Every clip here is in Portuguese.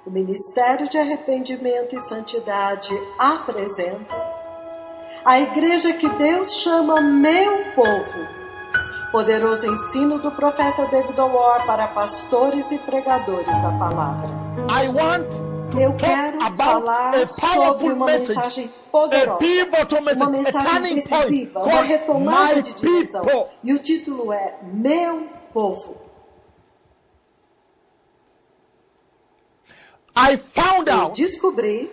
O Ministério de Arrependimento e Santidade apresenta a igreja que Deus chama meu povo. Poderoso ensino do profeta David O'War para pastores e pregadores da palavra. Eu quero falar sobre uma mensagem poderosa, uma mensagem decisiva, uma retomada de direção. E o título é Meu Povo. Eu descobri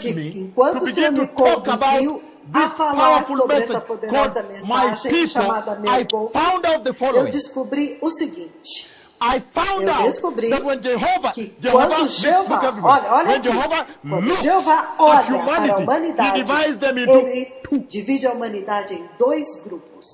que enquanto o Senhor me conduziu a falar sobre essa poderosa mensagem chamada Meu Povo, eu descobri o seguinte. Eu descobri que quando Jeová, quando Jeová olha para a humanidade, ele divide a humanidade em dois grupos.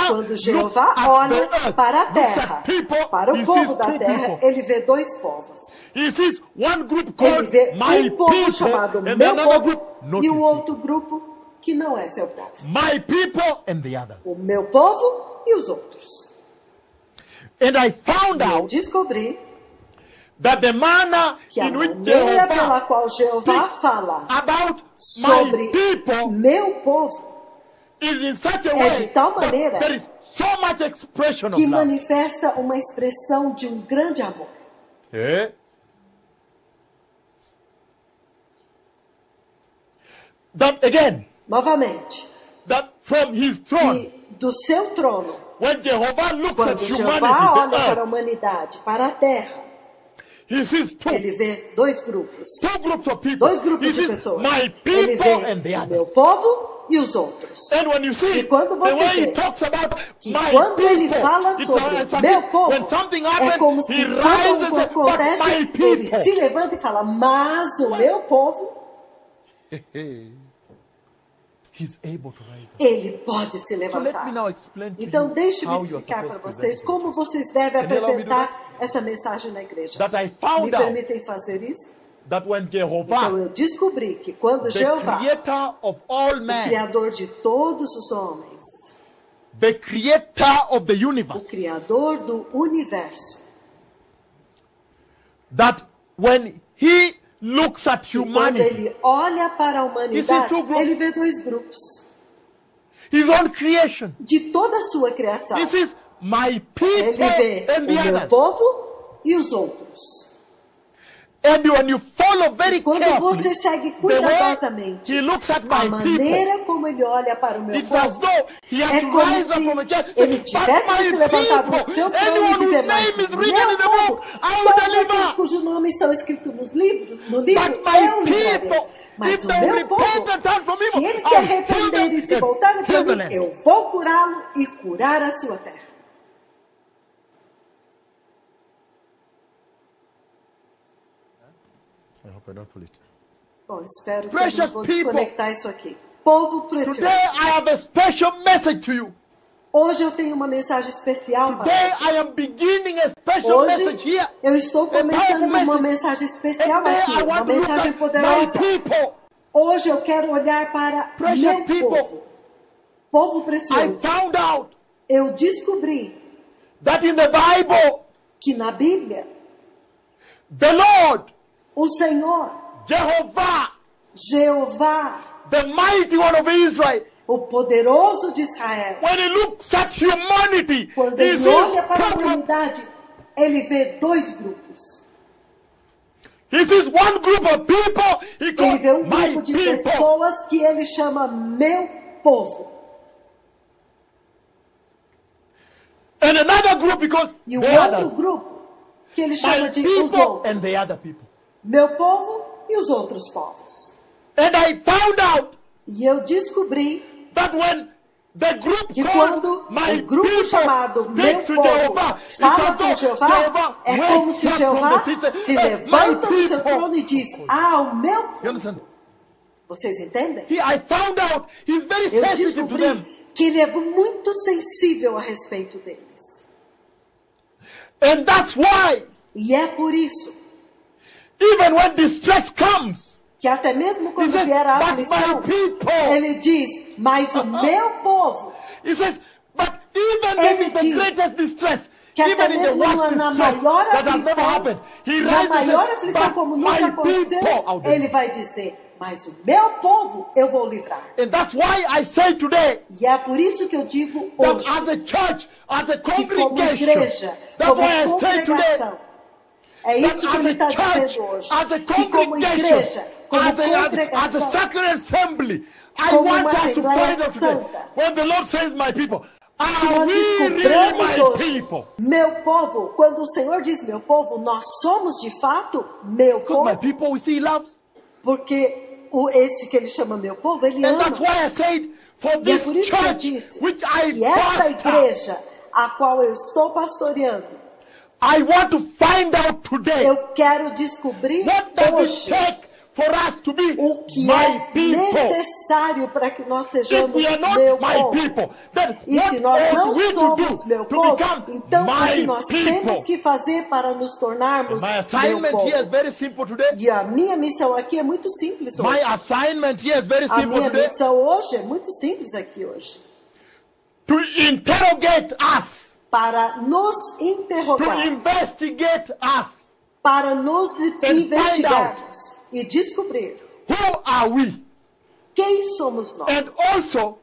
Quando Jeová olha para a terra, para o povo da terra, ele vê dois povos. Ele vê um povo chamado meu povo e o outro grupo que não é seu povo. O meu povo e os outros. Eu descobri que a maneira pela qual Jeová fala sobre meu povo é de tal maneira que manifesta uma expressão de um grande amor. Novamente, do seu trono, quando Jeová olha para a humanidade, para a terra, ele vê dois grupos de pessoas. Ele vê meu povo e os outros. E quando você vê que quando ele fala sobre meu povo, é como se quando acontece, ele se levanta e fala, mas o meu povo, ele pode se levantar. Então deixe-me explicar para vocês como vocês devem apresentar essa mensagem na igreja. Me permitem fazer isso? Então eu descobri que quando Jeová, o Criador de todos os homens, o Criador do universo, quando ele olha para a humanidade, ele vê dois grupos. De toda a sua criação. Ele vê o meu povo e os outros. E quando você segue cuidadosamente a maneira como ele olha para o meu povo, é como se ele tivesse se levantado no seu trono e dizer, mas meu povo, todos aqueles cujos nomes estão escritos no livro, eu livrarei. Mas o meu povo, se ele se arrepender e se voltar para mim, eu vou curá-lo e curar a sua terra. Bom, espero que eu não vou desconectar isso aqui. Povo precioso. Hoje eu tenho uma mensagem especial para vocês. Hoje eu estou começando uma mensagem especial aqui, uma mensagem poderosa. Hoje eu quero olhar para meu povo. Povo precioso. Eu descobri que na Bíblia, o Senhor, Jeová, the mighty one of Israel, o poderoso de Israel, when he looks at humanity, quando he ele olha sees para a humanidade, ele vê dois grupos. He sees one group of people, he Ele calls vê um my grupo de people. pessoas que ele chama meu povo. And another group he calls E o the outro others. grupo que ele My chama de os people outros. and the other people. Meu povo e os outros povos. And I found out E eu descobri that when the group que called quando my o grupo people chamado meu speaks to povo Jehovah, it's fala as com though Jeová, é como wakes se up Jeová from the seat and says, se "My levanta do seu people." trono e diz, o meu You povo. understand? Vocês entendem? I found out he's very Eu sensitive to them. descobri que ele é muito sensível a respeito deles. And that's why, E é por isso even when distress comes, que até mesmo quando He says, vier a "But aflição, my people." ele diz, mas o meu povo. he says, but even Ele in the diz greatest distress, que até even in the mesmo worst na distress maior that has never aflição, happened, he na rises maior and aflição says, como but nunca my aconteceu, people out there. ele vai dizer, mas o meu povo eu vou livrar. And that's why I say today E é por isso que eu digo that hoje, as a church, as a que como congregation, igreja, that's como why I say today congregação, é isso that que ele está as a church, dizendo hoje, as a que como igreja, congregation, como as a congregação, sacred assembly, I como want uma us to assembleia find out today, santa, when the Lord says my people, que are nós we really descobramos my hoje, people? meu povo, quando o Senhor diz meu povo, nós somos de fato meu Because my povo, people we see he loves. porque esse que ele chama meu povo, ele And ama. that's why I said, for E é this por isso que eu church, disse which I que esta pastor, igreja, a qual eu estou pastoreando, I want to find out today, eu quero descobrir what does it hoje take for us to be o que my é people? necessário para que nós If sejamos we are not meu my povo. people, then E what se nós não ought we to somos do meu to povo, become então o que my nós people? temos que fazer para nos tornarmos My meu assignment povo? here is very simple today. E a minha missão aqui é muito simples My hoje. assignment here is very A simple minha today. missão hoje é muito simples aqui hoje. To interrogate us, Para nos to interrogar, investigate us. para nos find investigarmos e descobrir Who are we? quem somos nós. And also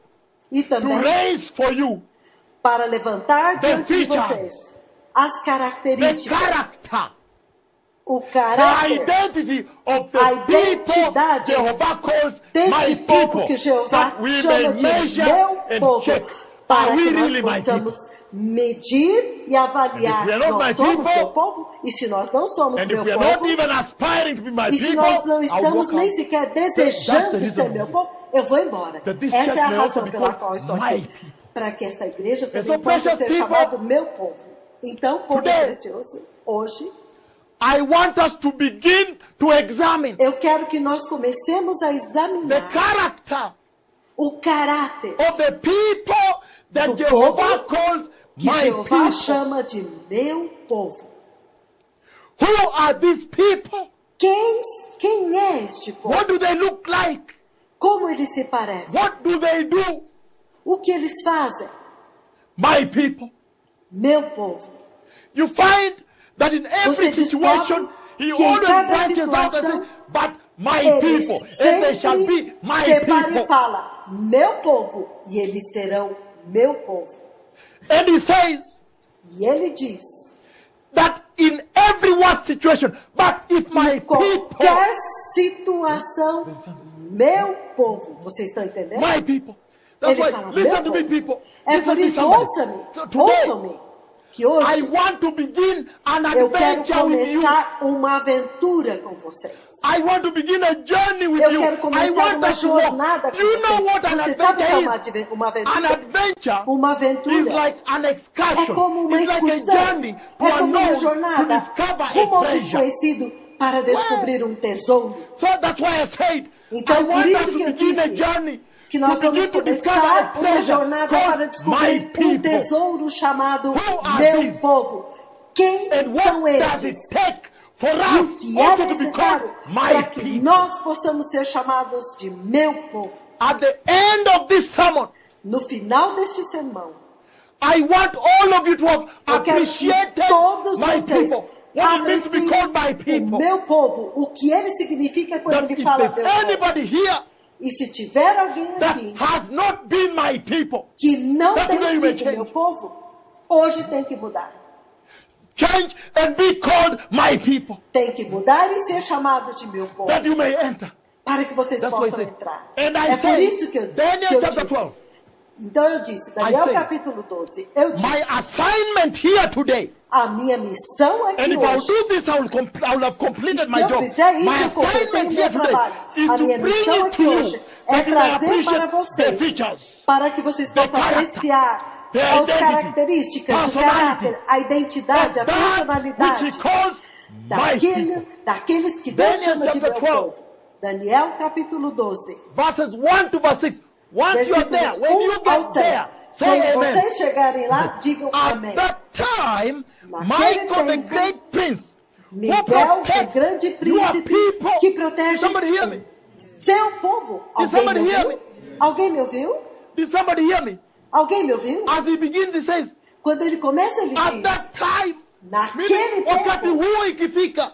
E to também raise for you para levantar the diante de features, vocês as the características, character, o the caráter identity of the a people identidade Jehovah calls desse my povo people, que Jeová that we may chama de measure meu and povo, check. para Are we que nós really my people? possamos medir e avaliar. And if we are not my Nós somos people, meu povo, e se nós não somos And meu if we are not povo, even aspiring to be my e se people, nós não I'll estamos walk nem out. sequer That's the desejando reason ser meu povo, eu vou embora. that this Essa church é a may also razão be pela called qual eu estou my aqui. people. Para que esta igreja so também possa precious ser people, chamada meu povo. Então, povo today, precioso, hoje, I want us to begin to examine eu quero que nós comecemos a the examinar character o caráter of the people that do Jehovah povo calls que my Jeová people. chama de meu povo. Who are these people? Quem é este povo? What do they look like? Como eles se parecem? What do they do? O que eles fazem? My people. Meu povo. You find that in every Você situation, descobre he que em always cada branches out and situação, says, but my Ele people, and they shall be sempre my separa people. e fala, meu povo, e eles serão meu povo. And he says E ele diz, that in every worst situation, but if my em people, qualquer situação, meu povo. Vocês estão entendendo? my people. That's Ele why, fala, listen meu to me, povo. people. É Listen por to me, isso, somebody. ouça-me, So today, ouçam-me, que hoje I want to begin an eu quero adventure with you. começar uma aventura com vocês. I want to begin a journey with Eu you. quero I começar want uma us to walk. jornada com You know what an vocês. Você sabe o que é adventure is? uma aventura? An adventure Uma aventura is like an excursion. é como uma It's like a excursão, journey to é como uma unknown, to jornada discover rumo a ao treasure. desconhecido para descobrir um tesouro. So that's why I said, Então, I por want isso us que to eu begin a disse journey que nós to vamos begin to discover a começar uma treasure jornada para called my descobrir um people. tesouro chamado Who are meu these? povo. Quem And são what does it estes? take for E o us que é also to be called necessário my para que people? nós possamos ser chamados de meu povo. At the end of this sermon, No final deste sermão, I want all of you to have eu quero que appreciated todos my vocês people. What it means to be apreciem called my o people. meu povo, o que ele significa quando That ele if fala there's meu povo. anybody here E se tiver alguém that aqui has not been my people, que não that today tem you may sido meu change. povo, hoje tem que mudar. change and be called my people, Tem que mudar e ser chamado de meu povo. that you may enter. Para que vocês That's what he possam said. entrar. And I É por say, isso que eu Daniel chapter disse. 12, Então eu disse, Daniel say, capítulo 12, eu disse, my assignment here today, a minha missão aqui and if I'll hoje, do this, I will have e completed se my eu job. fizer isso, My eu completei o assignment here meu today trabalho. is A to minha bring missão it aqui to hoje you, é that you may trazer para appreciate the vocês, features, para que vocês the possam character, apreciar the as identity, características, o personality, caráter, a identidade, a that which personalidade he calls my people. daqueles que Deus Daniel chama de chapter meu 12. povo. Daniel capítulo 12. Verses 1 to verse 6. Once you are there, Versículos when you 1 ao get 6. there, say Quando amen. vocês chegarem lá, digam At amém. that time, Naquele Michael the tempo, great prince, who Miguel, o protects grande your príncipe, people. que Did protege somebody hear me? seu povo. Did Alguém somebody me hear ouviu? me? Alguém me ouviu? Did somebody hear me? Alguém me ouviu? As he begins, he says, Quando ele começa, ele at diz, that time, naquele wakati tempo, huo ikifika.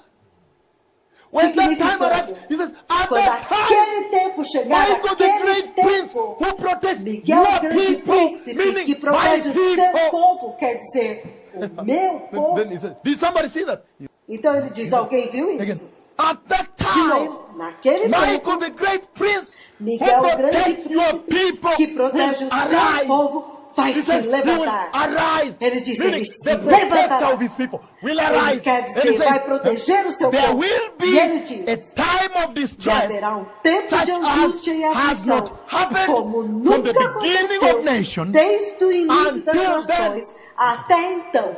When that time arrives, he says, at quando that time, aquele tempo chegar, Michael the aquele great prince tempo, who protects Miguel, o your grande people, príncipe, que meaning my protege o seu people. povo, quer dizer, o meu povo. Then he says, did somebody see that? Então ele diz, alguém viu Again, isso? at that De time, novo, naquele Michael tempo, the great prince who Miguel, o grande protects your príncipe, people que protege will o seu arise. povo, vai He se says, he will levantar. arise. Ele diz, Meaning, ele se the protector levantará. of his people will Ele arise. quer And he dizer, says, vai proteger o seu there povo. will E ele be diz, a time of que distress haverá tempo such de angústia e as has aflição, not happened como from the nunca beginning aconteceu of nations desde o início das until nações até então.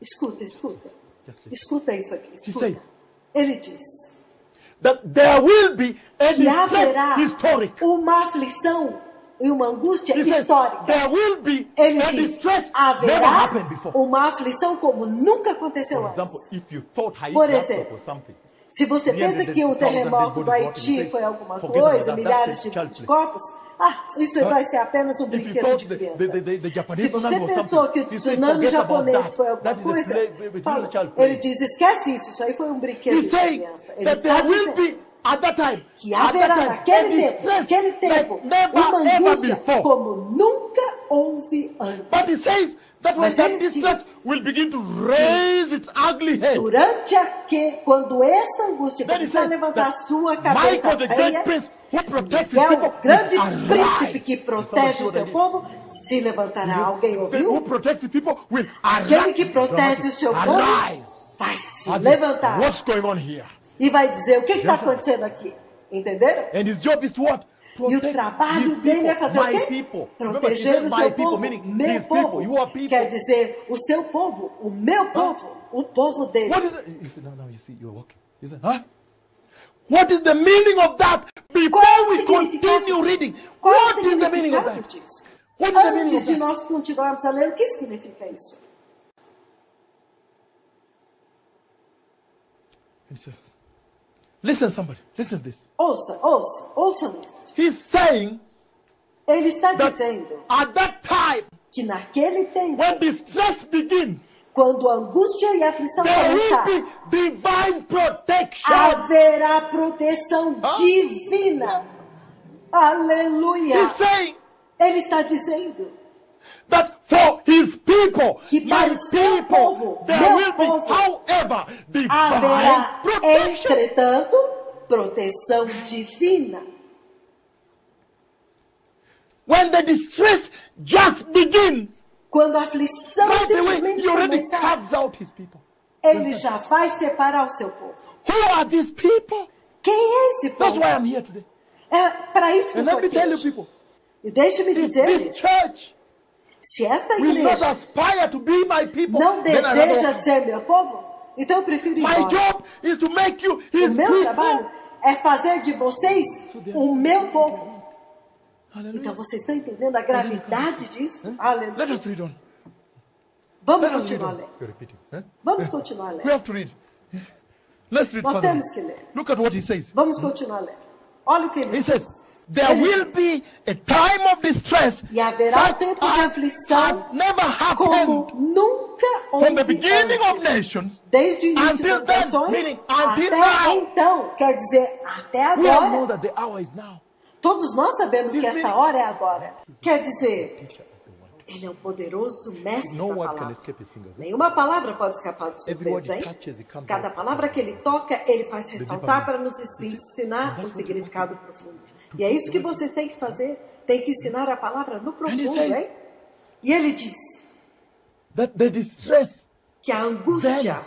Escuta, escuta. Just listen. Escuta isso aqui. Escuta. says, Ele diz that there will be a que haverá distress historic. uma aflição e uma angústia He says, histórica. there will be Ele a diz, distress never haverá happened before. uma aflição como nunca aconteceu For example, antes. if you thought Haiti Por earthquake exemplo, was something, se você pensa que o terremoto do Haiti foi alguma coisa, milhares de corpos, isso vai ser apenas um if you brinquedo thought de criança. the Japanese Se você tsunami was pensou something, que o you say, tsunami forget about japonês that. foi alguma That is a coisa, play, fala, child play. ele diz, esquece isso aí foi um brinquedo He's de saying criança. Ele that está there will dizendo be at that time, que haverá naquele tempo uma angústia before. como nunca houve antes. But he says that when Mas that ele diz distress will begin to raise its ugly head, Quando essa angústia then he começar a says levantar a that sua cabeça Michael the great feia, prince who protects his Miguel, people o grande will príncipe que arise. protege o seu povo, se levantará. Alguém Who ouviu? protects the people will Aquele que arise. protege o seu povo Arise. vai se As in, levantar what's going on here? e vai dizer o que está Yes, sir. acontecendo aqui. Entenderam? And his job is to what? E o Protect trabalho his dele é people, fazer o my quê? people. Remember, he Proteger said o my seu people, povo, meaning meu his people, povo. your people. Quer dizer, o seu povo, o meu povo, o povo dele. What is it? You say, no, you see, you're walking. You say, huh? What is the meaning of that? Before Qual é o we significado continue reading, disso? Qual é o what is the meaning of significado that? disso? What is the meaning Antes of de that? nós continuarmos a ler, o que significa isso? He says, listen, somebody, listen to this. Ouçam isso. He's saying Ele está that dizendo at that time, que naquele tempo, when distress begins, quando a angústia e a aflição there will começar, be divine protection. haverá proteção divina. Aleluia. He's saying Ele está dizendo that for his people, que para my o seu people, povo, there meu will be, povo, however, divine haverá, protection. entretanto, proteção divina. When the distress just begins, Quando a aflição right away, simplesmente he already começar, carves out his people. ele já vai separar o seu povo. Who are these people? Quem é esse That's povo? why I'm here today. É para isso que eu And let estou me aqui tell you, hoje. people, E deixe-me this dizer-lhes, church se esta will not igreja aspire to be my people. não then I rather deseja walk. ser meu povo, então eu prefiro ir My embora. job is to make you O his meu people. trabalho é fazer de vocês o meu povo. Hallelujah. Então vocês estão entendendo a gravidade disso? Let Aleluia. us read on. Vamos Let us read continuar on. lendo. You're repeating. Huh? Vamos continuar We lendo. have to read. Let's read Nós further. temos que ler. Look at what he says. Vamos continuar lendo. Olha o que ele He diz. says, there Ele will diz, be a time of distress e haverá such tempo de as aflição has never como happened nunca from the houve beginning of antes. nations Desde o início until das then, nações meaning until até now. então. Quer dizer, até We all know agora. that the hour is now. Todos nós sabemos que This esta meaning- hora é agora. Quer dizer, ele é um poderoso mestre No da word can palavra. escape his fingers. Nenhuma palavra pode escapar dos seus Every word dedos, he hein? touches, it comes Cada out. palavra que ele toca, ele faz ressaltar deeper para nos ensinar o significado profundo. E é isso que vocês têm que fazer. Tem que ensinar a palavra no profundo, says- hein? E ele diz That the distress que a angústia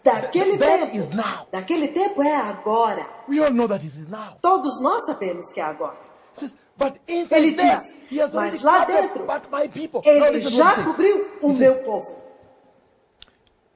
daquele then tempo, is now. daquele tempo é agora. We all know that it is now. Todos nós sabemos que é agora. He says, but inside Ele there, diz, he has mas already lá covered, dentro, but my people. Now ele listen já what he says. cobriu o He meu says, povo.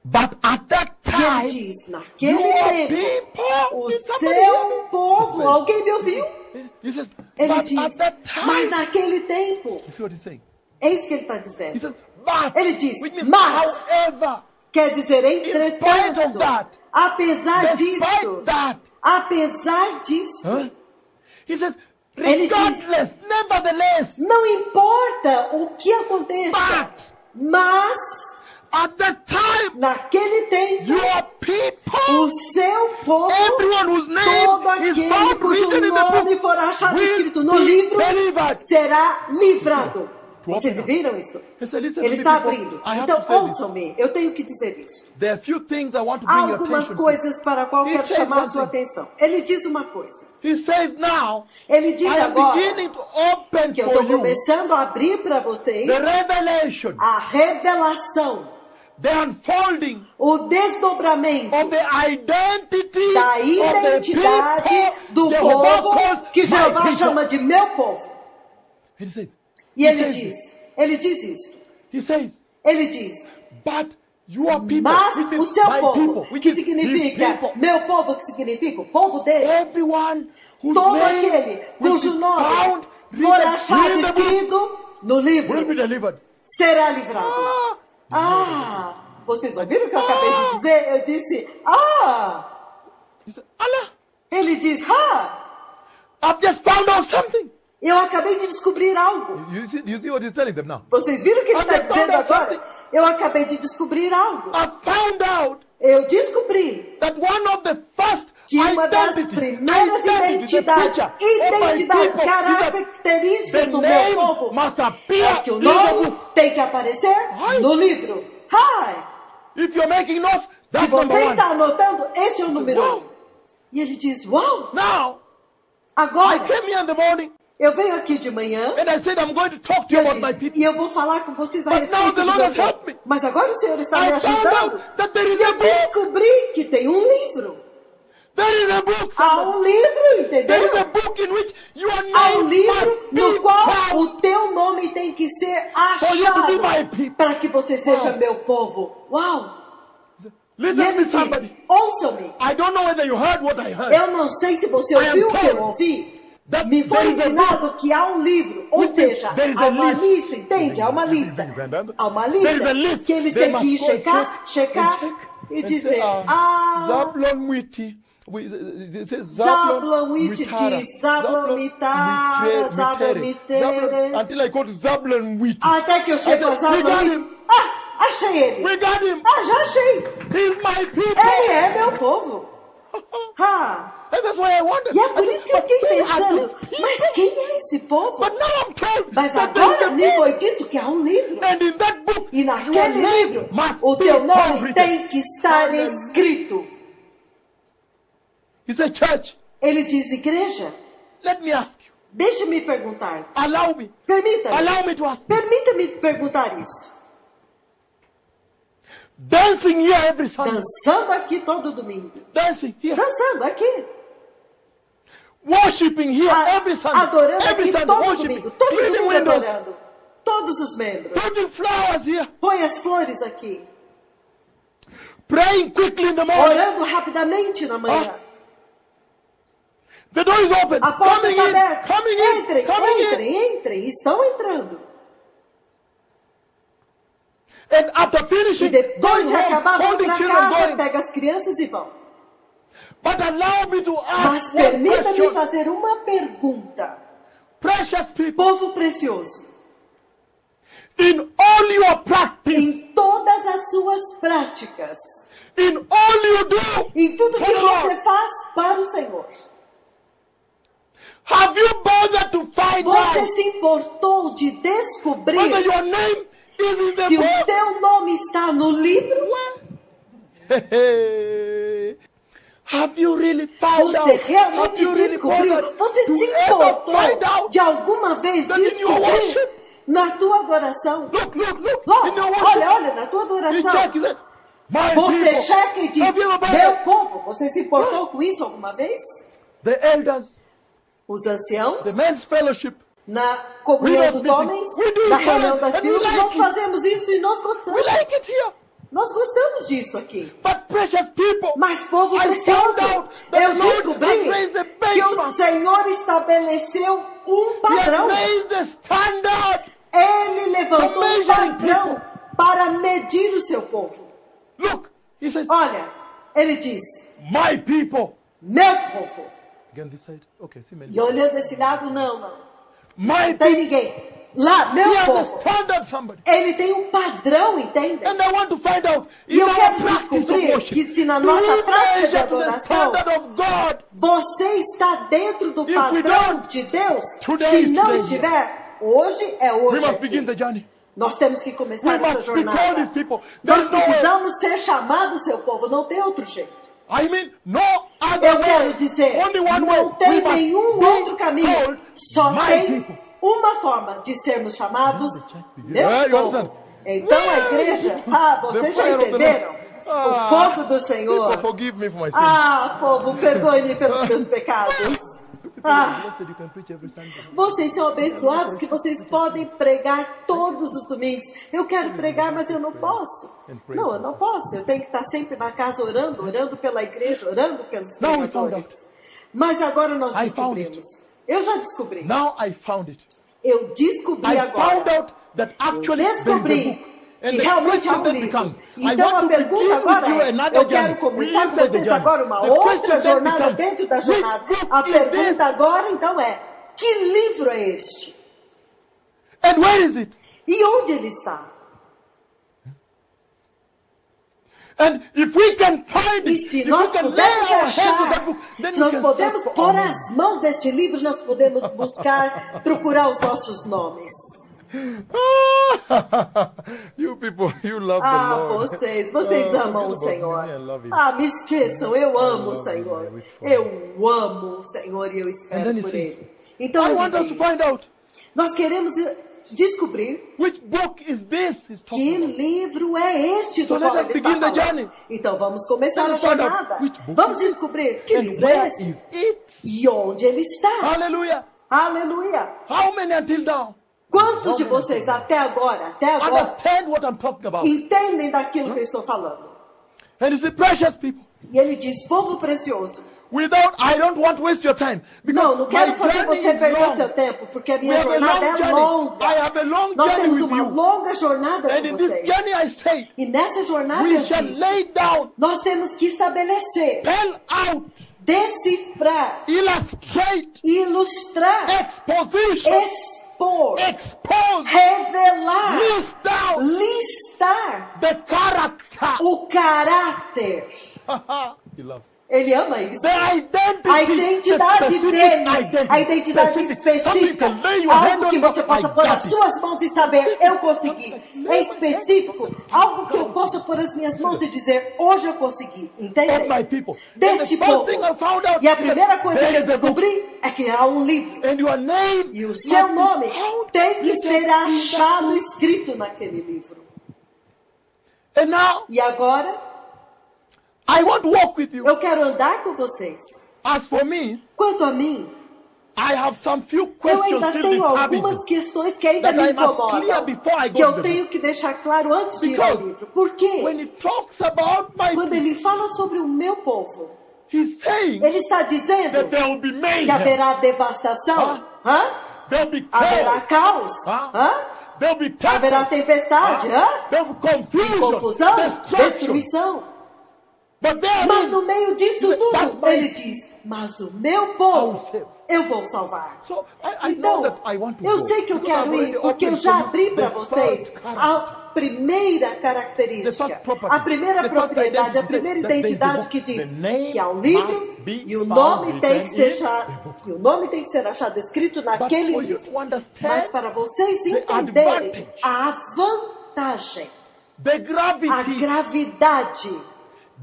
But at that E time, ele diz, naquele your tempo, people, o did somebody hear seu me? povo, He alguém me ouviu? says- He says, Ele but at diz, that time, mas naquele tempo. you see what he's saying? É isso que ele está He dizendo. says, but, Ele diz, which means, mas, however, quer dizer, spite of entretanto, that, apesar despite disso, that, apesar disso, huh? He says, Ele diz, Regardless, nevertheless, não importa o que aconteça, but mas at that time, naquele tempo, your people, o seu povo, everyone whose name todo is aquele found cujo written in the nome book, for achado will escrito no be livro, delivered. será livrado. Vocês open up. viram isso? He said, listen, Ele to me, está people, abrindo. I have Então, to say this. ouçam-me, eu tenho que dizer isso. There are a few things I want to Há bring your algumas attention to. coisas para a qual He quero says chamar one a sua thing. atenção. Ele diz uma coisa. He says now, Ele diz I am agora beginning to open que eu for estou you começando a abrir para vocês the revelation, a revelação, the unfolding o desdobramento of the identity da of the identidade people do Jehovah povo calls que my Jeová people. chama de meu povo. He says, E he ele says diz, this. ele diz isso. He says, Ele diz, but your people, mas which o is seu my povo, people, which que is his significa, people, meu povo, que significa o povo dele, everyone whose todo name aquele will cujo be nome found for written achado in the book escrito no will be livro, delivered. será livrado. Vocês ouviram o que eu acabei de dizer? Eu disse, He said, Allah, Ele diz, I've just found out something. eu acabei de descobrir algo. You see what he's telling them now? Vocês viram o que ele I've está just found dizendo out agora? something. Eu acabei de descobrir algo. I found out Eu descobri that one of the first que uma das identity, primeiras the identidades, feature of my people is that características the do meu name povo must appear é que o in the nome book. tem que aparecer Ai. no livro. If you're making notes, Se that's number você one. está anotando, este é o número Uau. 1. E ele diz, uau, Now, I agora came here in the morning eu venho aqui de manhã and I said, I'm going to talk to e you eu about my disse, people. e eu vou falar com vocês a But respeito now the do Lord meu has povo. helped me. Mas agora o Senhor está me I found ajudando. out that there is E a eu book. descobri que tem um livro. There is a book. Há um livro, There is entendeu? a book in which your Há name um livro must no be qual found. o teu nome tem que ser For you to be my achado people. para que você seja Wow. meu povo. Uau! E Listen to ele me, diz, somebody. ouçam-me. I don't know whether you heard what I heard. Eu não sei se você I am ouviu o que told eu ouvi. that Me foi there is a ensinado que há um livro, ou Which is- seja, there is há a uma list. lista, entende? Há uma lista. Entendendo? Há uma There is a lista list. que eles They têm que ir must go and checar, checar e and dizer, say, Zablon Zablon Witi. It says Zablon Witi Mitara. diz, Zablon Mitara, Zablon Mitere. Until I go to Zablon Witi. Até que eu chego a I said, we got Zablon him. achei ele. We got him. Já achei. He's my people. Ele é meu povo. And that's why I wondered. E é por I said, isso que eu fiquei but who are pensando, these people? mas quem é esse povo? But now I'm told Mas that there is agora a me book. foi dito que há um livro. And in that book, E your naquele name livro, must o be teu nome written. tem que estar Hallelujah. escrito. He said, church, Ele diz, igreja, let me ask you. deixe-me perguntar. Allow me. Permita-me. Allow me to ask. Permita-me perguntar isso. Dancing here every Sunday. Dançando aqui todo domingo. Dancing here. Dançando aqui. Worshipping here every Sunday. Adorando Every aqui Sunday todo worshiping. domingo. Todo Cleaning domingo windows. adorando. Todos os membros. Putting flowers here. Põe as flores aqui. Praying quickly in the morning. Orando rapidamente na manhã. The door is open. A porta Coming está in. aberta. Coming in. Entrem, Coming in. entrem, entrem. Estão entrando. And after E finishing, depois going de home, acabar, vão holding para children casa, going. pega as crianças e vão. But allow me to Mas ask one permita-me question. fazer uma pergunta. Precious people, Povo precioso, in all your practice, em todas as suas práticas, in all you do, em tudo que for the você Lord, faz para o Senhor, have you bothered to find você out se importou de whether descobrir your name is in the se o book? teu nome está no livro? Have you really found out? Você Have realmente you really descobriu? bothered Você to se ever importou find out de alguma vez that in your descobrir worship? na tua adoração? Look, look, look. Look, In your worship, olha, na tua he adoração. check, he said, my Você people. checa e diz, Have you ever bothered? meu povo, você se importou com isso alguma vez? The elders, Os anciãos, the men's fellowship, na comunhão We dos don't homens, meet it. We do na it, reunião das and we filhas, like nós it. fazemos isso e nós gostamos. we like it here. Nós gostamos disso aqui. But precious people, Mas, povo I precioso, found out that eu the Lord descobri has raised the que o benchmark. Senhor estabeleceu um He padrão. has raised the standard. Ele levantou For um measuring padrão para medir o seu povo. Look, he says, Olha, ele diz, my people, meu povo, Again, this side. Okay, see many. E olhando esse lado, não. My Não tem people. ninguém. Lá, meu He has a povo, standard, somebody. ele tem um padrão, entende? And I want to find out E in eu our quero practice of descobrir worship, que se na do nossa we prática de measure to the adoração, standard of God? você está dentro do we padrão don't, de Deus. today Se is não today. estiver, hoje é We hoje. must aqui. begin the journey. Nós temos que We começar essa must be called these jornada. people. There Nós is no way. precisamos ser chamados, seu povo. Não tem outro jeito. I mean, no other Eu quero way. dizer, Only one way. não tem We must nenhum be outro caminho. called Só my tem people. uma forma de sermos chamados meu Yeah, you povo. understand? Então a igreja, vocês The já fire of the entenderam? Lord. O fogo do Senhor. People, forgive me for my sins. Povo, perdoe-me pelos meus pecados. Blessed, you can preach every Sunday. Vocês são abençoados que vocês podem pregar todos os domingos. Eu quero pregar, mas eu não posso. Não, eu não posso. Eu tenho que estar sempre na casa orando pela igreja, orando pelos Now we found pregadores. Mas agora nós I found descobrimos. Eu já descobri. Now I found it. Eu descobri I found agora. out that actually there is a Descobri book. And que the realmente há question um then livro. becomes, I Então want a to pergunta begin agora with you é, another eu quero journey. começar com Inside the vocês journey. agora uma The outra question then jornada becomes, dentro da which jornada. book A is pergunta this? agora então é, que livro é este? And where is it? E onde ele está? And if we can find E it, se if nós we can lay pudermos our hands on that achar, book, then se we nós can podemos search for pôr our as names. mãos deste livro, nós podemos buscar, procurar os nossos nomes. You people, you love the Lord. Vocês Oh, amam o forget Senhor. about me, I love him. Me esqueçam, eu amo o love Senhor. him, with fun. Eu amo o Senhor e eu And espero then he por says, Ele. Então I ele want us to diz, find out nós queremos descobrir which book is this he's que talking about. livro é este do So let qual us ele está begin the falando. journey. Então vamos começar a Let's find out jornada. which book Vamos is this. descobrir que And livro é where esse is it? e onde ele está. Hallelujah. Aleluia! How many until now? Quantos de vocês até agora, Understand what I'm talking about. entendem daquilo que eu estou falando? And you see, precious people, E ele diz, povo precioso, I don't want to waste your time. Because não quero my fazer journey você is perder long. seu tempo, porque a We minha have a jornada long é journey. longa. I have a long Nós journey temos with uma you. longa jornada And com in this vocês. journey I say, E nessa jornada we eu shall disse, lay down, nós temos que estabelecer, spell out, decifrar, illustrate, ilustrar, exposition, expor, expose, revelar, list down listar the character. o caráter. He loves. Ele ama isso. The identity, A identidade the specific deles, a identidade specific. Something específica, you can lay your hand algo on que it, você I possa pôr got nas it. suas mãos e saber, eu consegui. É específico, algo que eu possa pôr as minhas mãos e dizer, hoje eu consegui. Of Entende? my people. And Deste the first povo. thing I found out E a is primeira that coisa que there eu is a book. descobri é que há um livro. And your name E o must seu be nome found tem que written ser in that achado, book. escrito naquele livro. And now E agora, I want to walk with you. eu quero andar com vocês. As for me, Quanto a mim, I have some few eu questions ainda still tenho disturbing algumas me. questões que ainda That me I must clear incomodam, before I go que to eu the tenho que deixar claro antes de ir ao Because livro. Por quê? when he talks about my Quando people, ele fala sobre o meu povo, he's saying ele está dizendo that there will be que mayhem. haverá devastação, There will be haverá chaos. caos, There will be haverá tempest. tempestade, There will be confusion. confusão, Destruction. destruição. But there Mas no meio disso But tudo, my- ele diz, mas o meu povo, save. eu vou salvar. So I Então, know that I want to eu go. sei que eu Because quero I've ir, already porque eu opened já for you abri para the vocês first character. a primeira The característica, first property. a primeira The first propriedade, a identity. primeira That there is a identidade book. que diz The name que há um livro must be e o found nome tem que written ser in achado, the book. e o nome tem que ser achado escrito But naquele for you livro. to understand Mas para vocês the entenderem advantage, a vantagem, the a gravity, gravidade,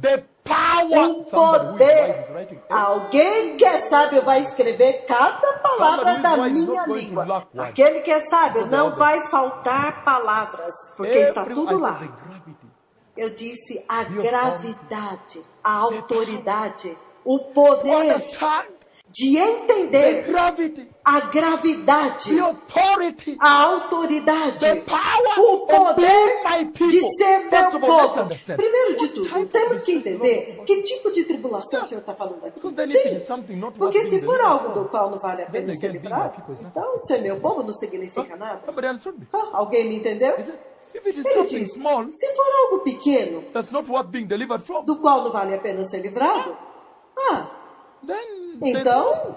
the power. o Somebody who is wise is poder. writing. Alguém que é sábio vai escrever cada palavra Somebody da who is wise is minha not going to língua. lack one. Aquele que é sábio não Other. vai faltar palavras, porque está Every- tudo I lá. said the gravity. Eu disse a The gravidade, a autoridade, o To poder understand de the entender gravity, a gravidade, the authority, a autoridade, the power o of poder being my people. de ser meu First of all, let's povo. understand. Primeiro de What tudo, type of temos que distress entender is que tipo de tribulação o Senhor está falando aqui. Because then if it is Sim, something not porque worth se being for delivered algo from, do qual não vale a then pena ser again, being my livrado, people is nothing. então ser meu povo não significa nada. Somebody understood me. Alguém me entendeu? He said, if it is Ele something diz, small se for algo pequeno, that's not worth being delivered from, do qual não vale a pena ser livrado, then Então,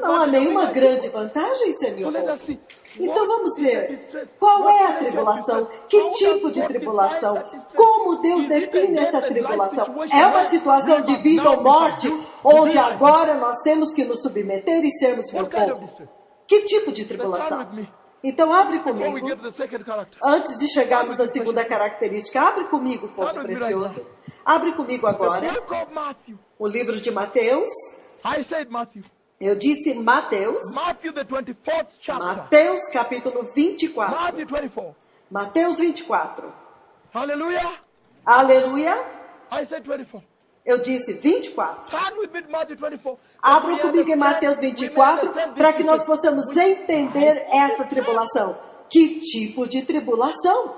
não há nenhuma grande vantagem em ser meu povo. Então vamos ver, qual é a tribulação? Que tipo de tribulação? Como Deus define essa tribulação? É uma situação de vida ou morte, onde agora nós temos que nos submeter e sermos meu povo? Que tipo de tribulação? Então abre comigo, antes de chegarmos à segunda característica, abre comigo, povo precioso. Abre comigo agora o livro de Mateus. Eu disse Mateus. Mateus capítulo 24. Mateus 24. Aleluia. Aleluia. Eu disse 24. Abra comigo em Mateus 24 para que nós possamos entender essa tribulação. Que tipo de tribulação?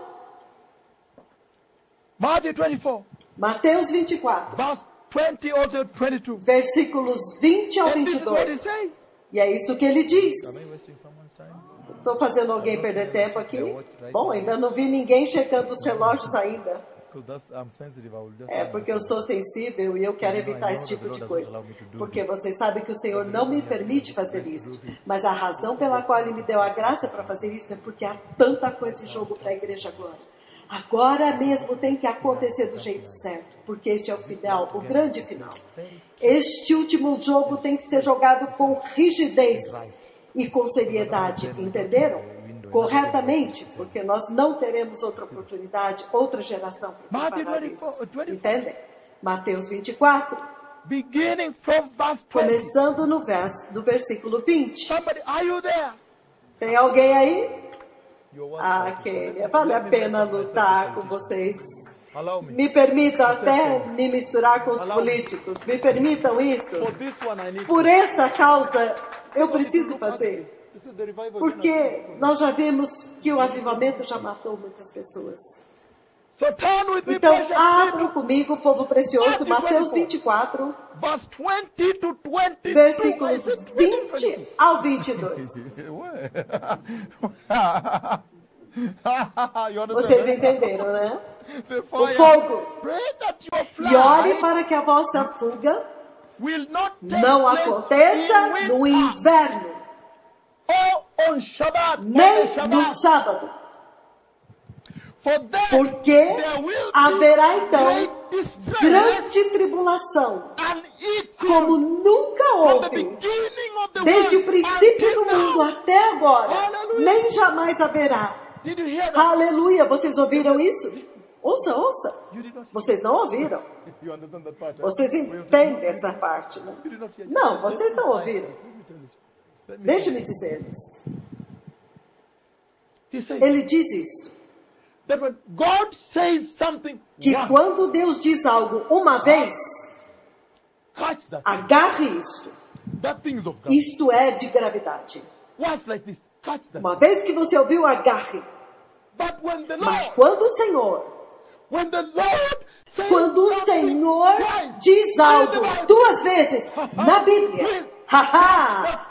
Mateus 24. Versículos 20 ao 22. E é isso que ele diz. Estou fazendo alguém perder tempo aqui? Bom, ainda não vi ninguém checando os relógios ainda. É porque eu sou sensível e eu quero evitar esse tipo de coisa. Porque vocês sabem que o Senhor não me permite fazer isso. Mas a razão pela qual Ele me deu a graça para fazer isso é porque há tanta coisa em jogo para a igreja agora. Agora mesmo tem que acontecer do jeito certo, porque este é o final, o grande final. Este último jogo tem que ser jogado com rigidez e com seriedade, entenderam? Corretamente, porque nós não teremos outra oportunidade, outra geração para preparar isso. Entendem? Mateus 24, começando no versículo 20. Tem alguém aí? Ah, Kênia, vale a pena lutar com vocês. Me permitam até me misturar com os políticos. Me permitam isso. Por esta causa, eu preciso fazer. Porque nós já vimos que o avivamento já matou muitas pessoas. Então, abram comigo, povo precioso, Mateus 24, versículos 20 ao 22. Vocês entenderam, né? O fogo. E ore para que a vossa fuga não aconteça no inverno, nem no sábado. Porque haverá então grande tribulação, como nunca houve, desde o princípio do mundo até agora, nem jamais haverá. Aleluia! Vocês ouviram isso? Ouça, ouça. Vocês não ouviram. Vocês entendem essa parte, né? Não, vocês não ouviram. Deixe-me dizer-lhes. Ele diz isto. Que quando Deus diz algo uma vez, agarre isto. Isto é de gravidade. Uma vez que você ouviu, agarre. Mas quando o Senhor diz algo 2 vezes na Bíblia,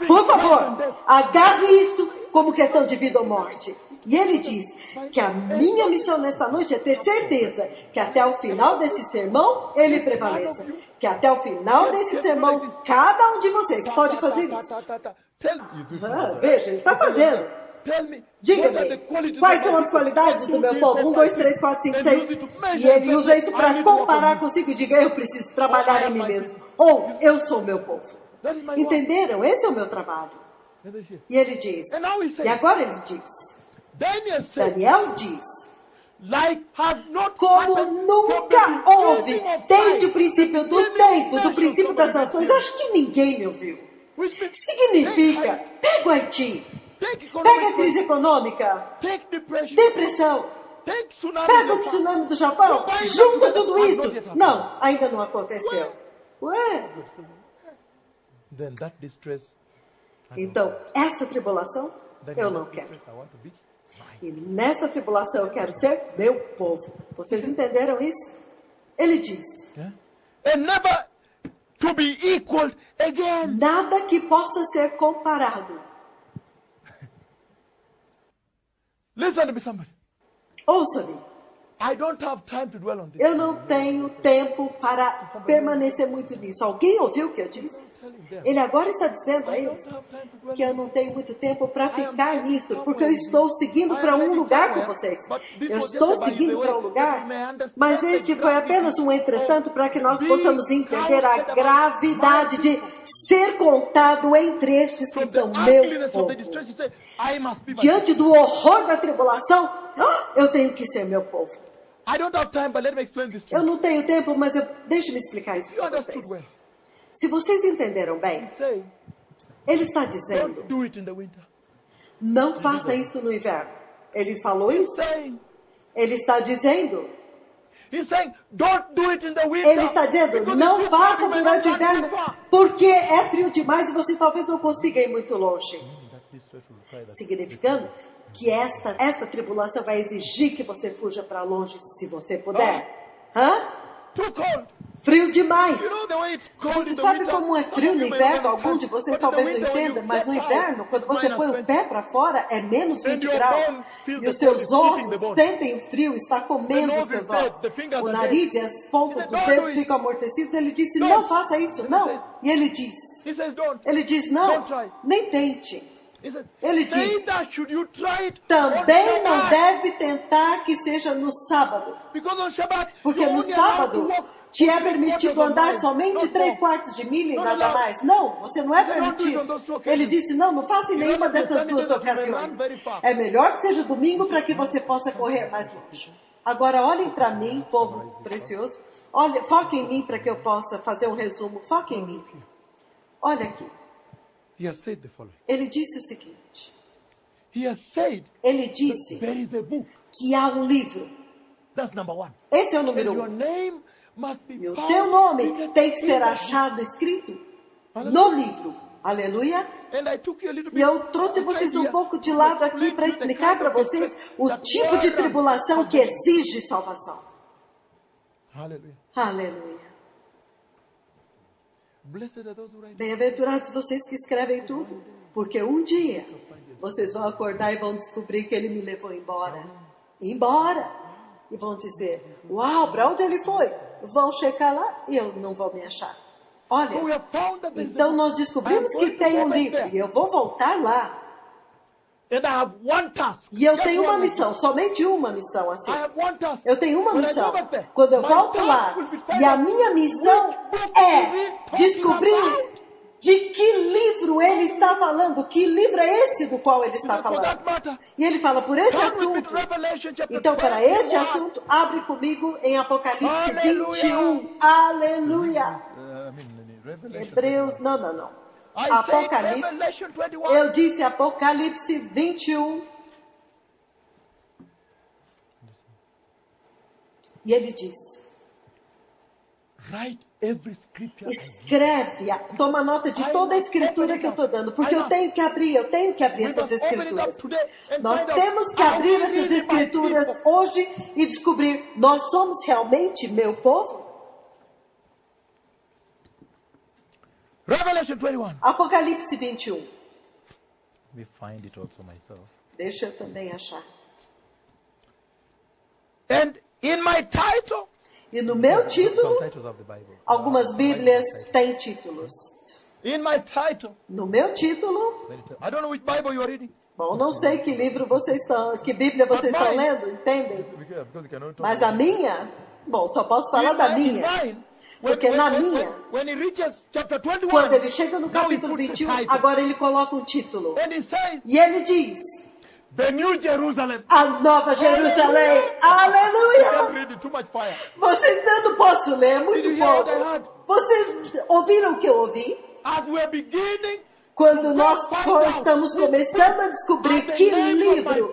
por favor, agarre isto como questão de vida ou morte. E ele diz que a minha missão nesta noite é ter certeza que até o final desse sermão ele prevaleça. Que até o final desse sermão cada um de vocês pode fazer isso. Veja, ele está fazendo. Diga-me, quais são as qualidades do meu povo? 1, 2, 3, 4, 5, 6. E ele usa isso para comparar consigo e diga, eu preciso trabalhar em mim mesmo. Ou, eu sou o meu povo. Entenderam? Esse é o meu trabalho. E ele diz, e agora ele diz, Daniel diz, como nunca houve, desde o princípio do tempo, do princípio das nações, acho que ninguém me ouviu. Significa, pega o Haiti, pega a crise econômica, depressão, pega o tsunami do Japão, junta tudo isso. Não, ainda não aconteceu. Ué? Então, essa tribulação, eu não quero. E nesta tribulação eu quero ser meu povo. Vocês entenderam isso? Ele diz, nada que possa ser comparado. Listen to me, somebody. Ouça-me. I don't have time to dwell on this. Eu não tenho tempo para permanecer muito nisso. Alguém ouviu o que eu disse? Ele agora está dizendo a eles que eu não tenho muito tempo para ficar nisto, porque eu estou seguindo para um lugar com vocês. Eu estou seguindo para um lugar, mas este foi apenas um entretanto para que nós possamos entender a gravidade de ser contado entre estes que são meu povo. Diante do horror da tribulação, eu tenho que ser meu povo. Eu não tenho tempo, mas deixe-me explicar isso para vocês. Se vocês entenderam bem, ele está dizendo, não faça isso no inverno. Ele falou isso? Ele está dizendo, ele está dizendo, não faça durante o inverno, porque é frio demais e você talvez não consiga ir muito longe. Significando que esta tribulação vai exigir que você fuja para longe, se você puder. Frio demais. Você sabe como é frio no inverno? Alguns de vocês talvez não entendam, mas no inverno, quando você põe o pé para fora, é menos 20 graus. E os seus ossos sentem o frio, está comendo os seus ossos. O nariz e as pontas dos dedos ficam amortecidos. Ele disse, não faça isso, não. E ele diz, não, nem tente. Ele diz, também não deve tentar que seja no sábado, porque no sábado te é permitido andar somente 3/4 de milha e nada mais. Não, você não é permitido. Ele disse, não faça em nenhuma dessas duas ocasiões. É melhor que seja domingo para que você possa correr mais longe. Agora olhem para mim, povo precioso. Olha, foque em mim para que eu possa fazer um resumo. Foque em mim. Olha aqui. Ele disse o seguinte. Ele disse que há um livro. Esse é o número 1. E o teu nome tem que ser achado escrito no livro. Aleluia. E eu trouxe vocês um pouco de lado aqui para explicar para vocês o tipo de tribulação que exige salvação. Aleluia. Bem-aventurados vocês que escrevem tudo, porque um dia vocês vão acordar e vão descobrir que ele me levou embora. E vão dizer, uau, para onde ele foi? Vão checar lá e eu não vou me achar. Olha, então nós descobrimos que tem um livro e eu vou voltar lá. E eu tenho uma missão, somente uma missão assim. Eu tenho uma missão. Quando eu volto lá, e a minha missão é descobrir de que livro ele está falando, que livro é esse do qual ele está falando. E ele fala por esse assunto. Então, para este assunto, abre comigo em Apocalipse 21. Aleluia! Hebreus, não. Apocalipse, eu disse Apocalipse 21. E ele diz, escreve, toma nota de toda a escritura que eu estou dando, porque eu tenho que abrir essas escrituras. Nós temos que abrir essas escrituras hoje e descobrir, nós somos realmente meu povo? Apocalipse 21. Deixa eu também achar. E no meu título, algumas Bíblias têm títulos. No meu título, bom, não sei que livro vocês estão, que Bíblia vocês estão lendo, entendem? Mas a minha, bom, só posso falar da minha. Porque na minha, quando ele chega no capítulo 21, agora ele coloca um título. E ele diz, a Nova Jerusalém. Aleluia! Vocês não posso ler, é muito fogo. Vocês ouviram o que eu ouvi? Quando nós estamos começando a descobrir que livro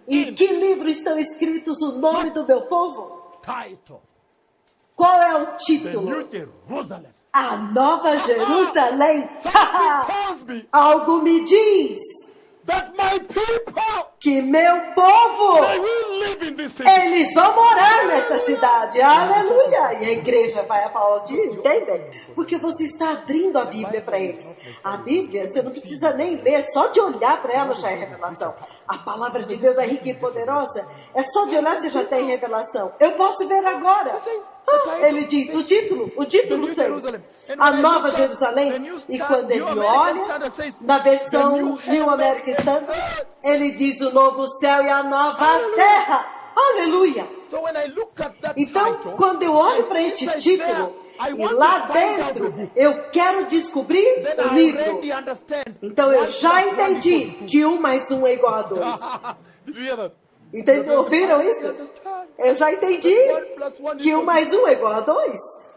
e que livro estão escritos o nome do meu povo? Qual é o título? A Nova Jerusalém. Algo me diz that my people, que meu povo, they will live in this city. eles vão morar nesta cidade. Aleluia! E a igreja vai aplaudir, entendem? Porque você está abrindo a Bíblia para eles. A Bíblia, você não precisa nem ler, só de olhar para ela já é revelação. A palavra de Deus é rica e poderosa. É só de olhar você já tem revelação. Eu posso ver agora. Ele diz, o título 6, a Nova Jerusalém. E quando ele olha, na versão New American Standard, ele diz o novo céu e a nova terra. Aleluia! Então, quando eu olho para este título, e lá dentro eu quero descobrir o livro. Então eu já entendi que 1 mais 1 é igual a 2. Entendeu? Ouviram isso? Eu já entendi que 1 mais 1 é igual a 2.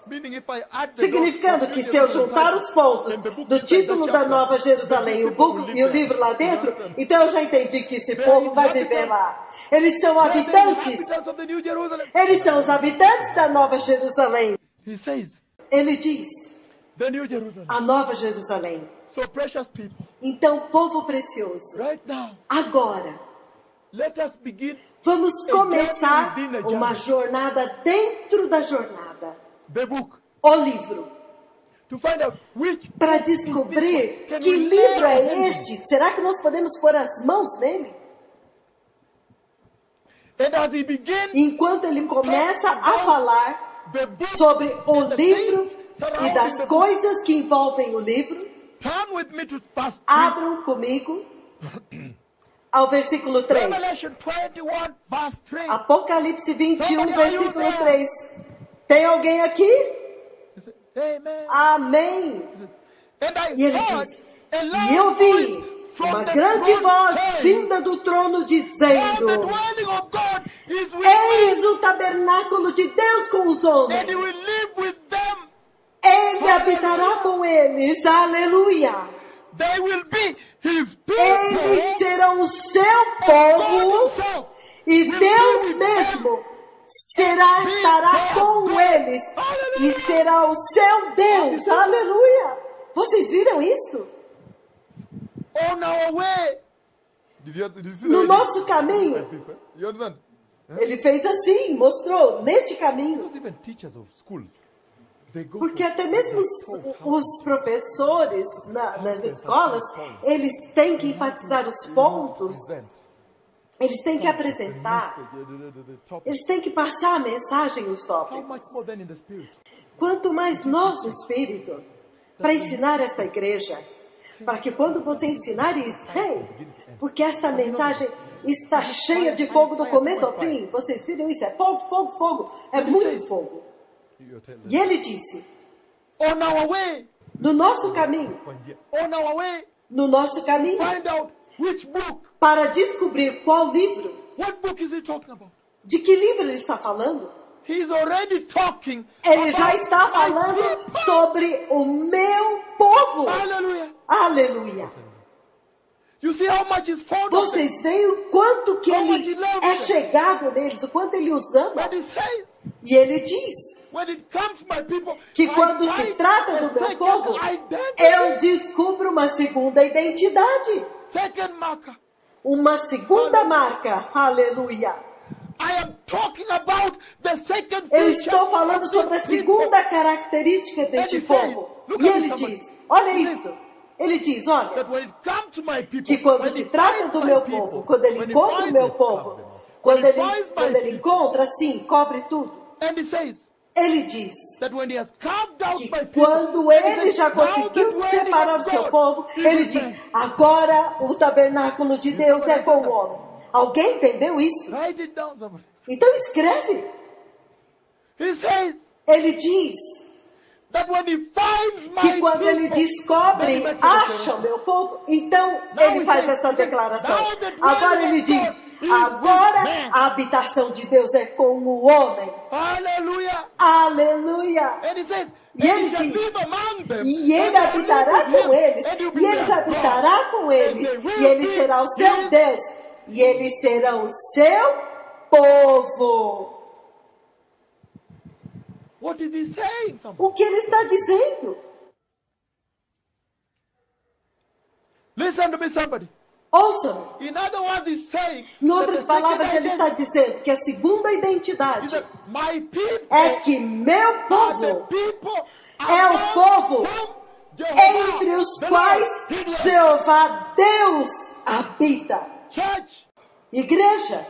Significando que se eu juntar os pontos do título da Nova Jerusalém e o livro lá dentro, então eu já entendi que esse povo vai viver lá. Eles são habitantes. Eles são os habitantes da Nova Jerusalém. Ele diz, a Nova Jerusalém. Então, povo precioso, agora, vamos começar uma jornada dentro da jornada. O livro. Para descobrir que livro é este. Será que nós podemos pôr as mãos nele? Enquanto ele começa a falar sobre o livro e das coisas que envolvem o livro, abram comigo ao versículo 3. Apocalipse 21, versículo 3. Tem alguém aqui? Amém. E ele diz, e eu vi uma grande voz vinda do trono dizendo, eis o tabernáculo de Deus com os homens. Ele habitará com eles. Aleluia. Eles serão o seu povo e Deus mesmo estará com eles e será o seu Deus. Aleluia. Vocês viram isso? No nosso caminho. Ele fez assim, mostrou, neste caminho. Porque até mesmo os professores nas escolas, eles têm que enfatizar os pontos, eles têm que apresentar, eles têm que passar a mensagem, os tópicos. Quanto mais nós no Espírito, para ensinar esta igreja, para que quando você ensinar isso, porque esta mensagem está cheia de fogo do começo ao fim, vocês viram isso? É fogo, fogo, fogo, é muito fogo. E ele disse, no nosso caminho, para descobrir qual livro, de que livro ele está falando, ele já está falando sobre o meu povo. Aleluia. Vocês veem o quanto que ele é chegado neles, o quanto ele os ama. E ele diz que quando se trata do meu povo, eu descubro uma segunda identidade. Uma segunda marca. Aleluia. Eu estou falando sobre a segunda característica deste povo. E ele diz, olha isso. Ele diz, olha, que quando se trata do meu povo, quando ele encontra o meu povo, quando ele encontra, assim, cobre tudo. Ele diz que quando ele já conseguiu separar o seu povo, ele diz, agora o tabernáculo de Deus é com o homem. Alguém entendeu isso? Então escreve. Ele diz que quando ele descobre, acha o meu povo, então ele faz essa declaração. Agora ele diz, agora a habitação de Deus é com o homem. Aleluia. E ele diz, e ele habitará com eles, e eles habitará com eles, e ele será o seu Deus, e eles serão o seu povo. O que ele está dizendo? Listen to me, somebody. Ouça-me. In other words, he's saying Em that outras the palavras, second ele está identity dizendo que a segunda is identidade that my people é que meu are the povo people é o among povo whom Jehovah, entre os the quais Lord, he dwells. Jeová Deus habita. Church, Igreja,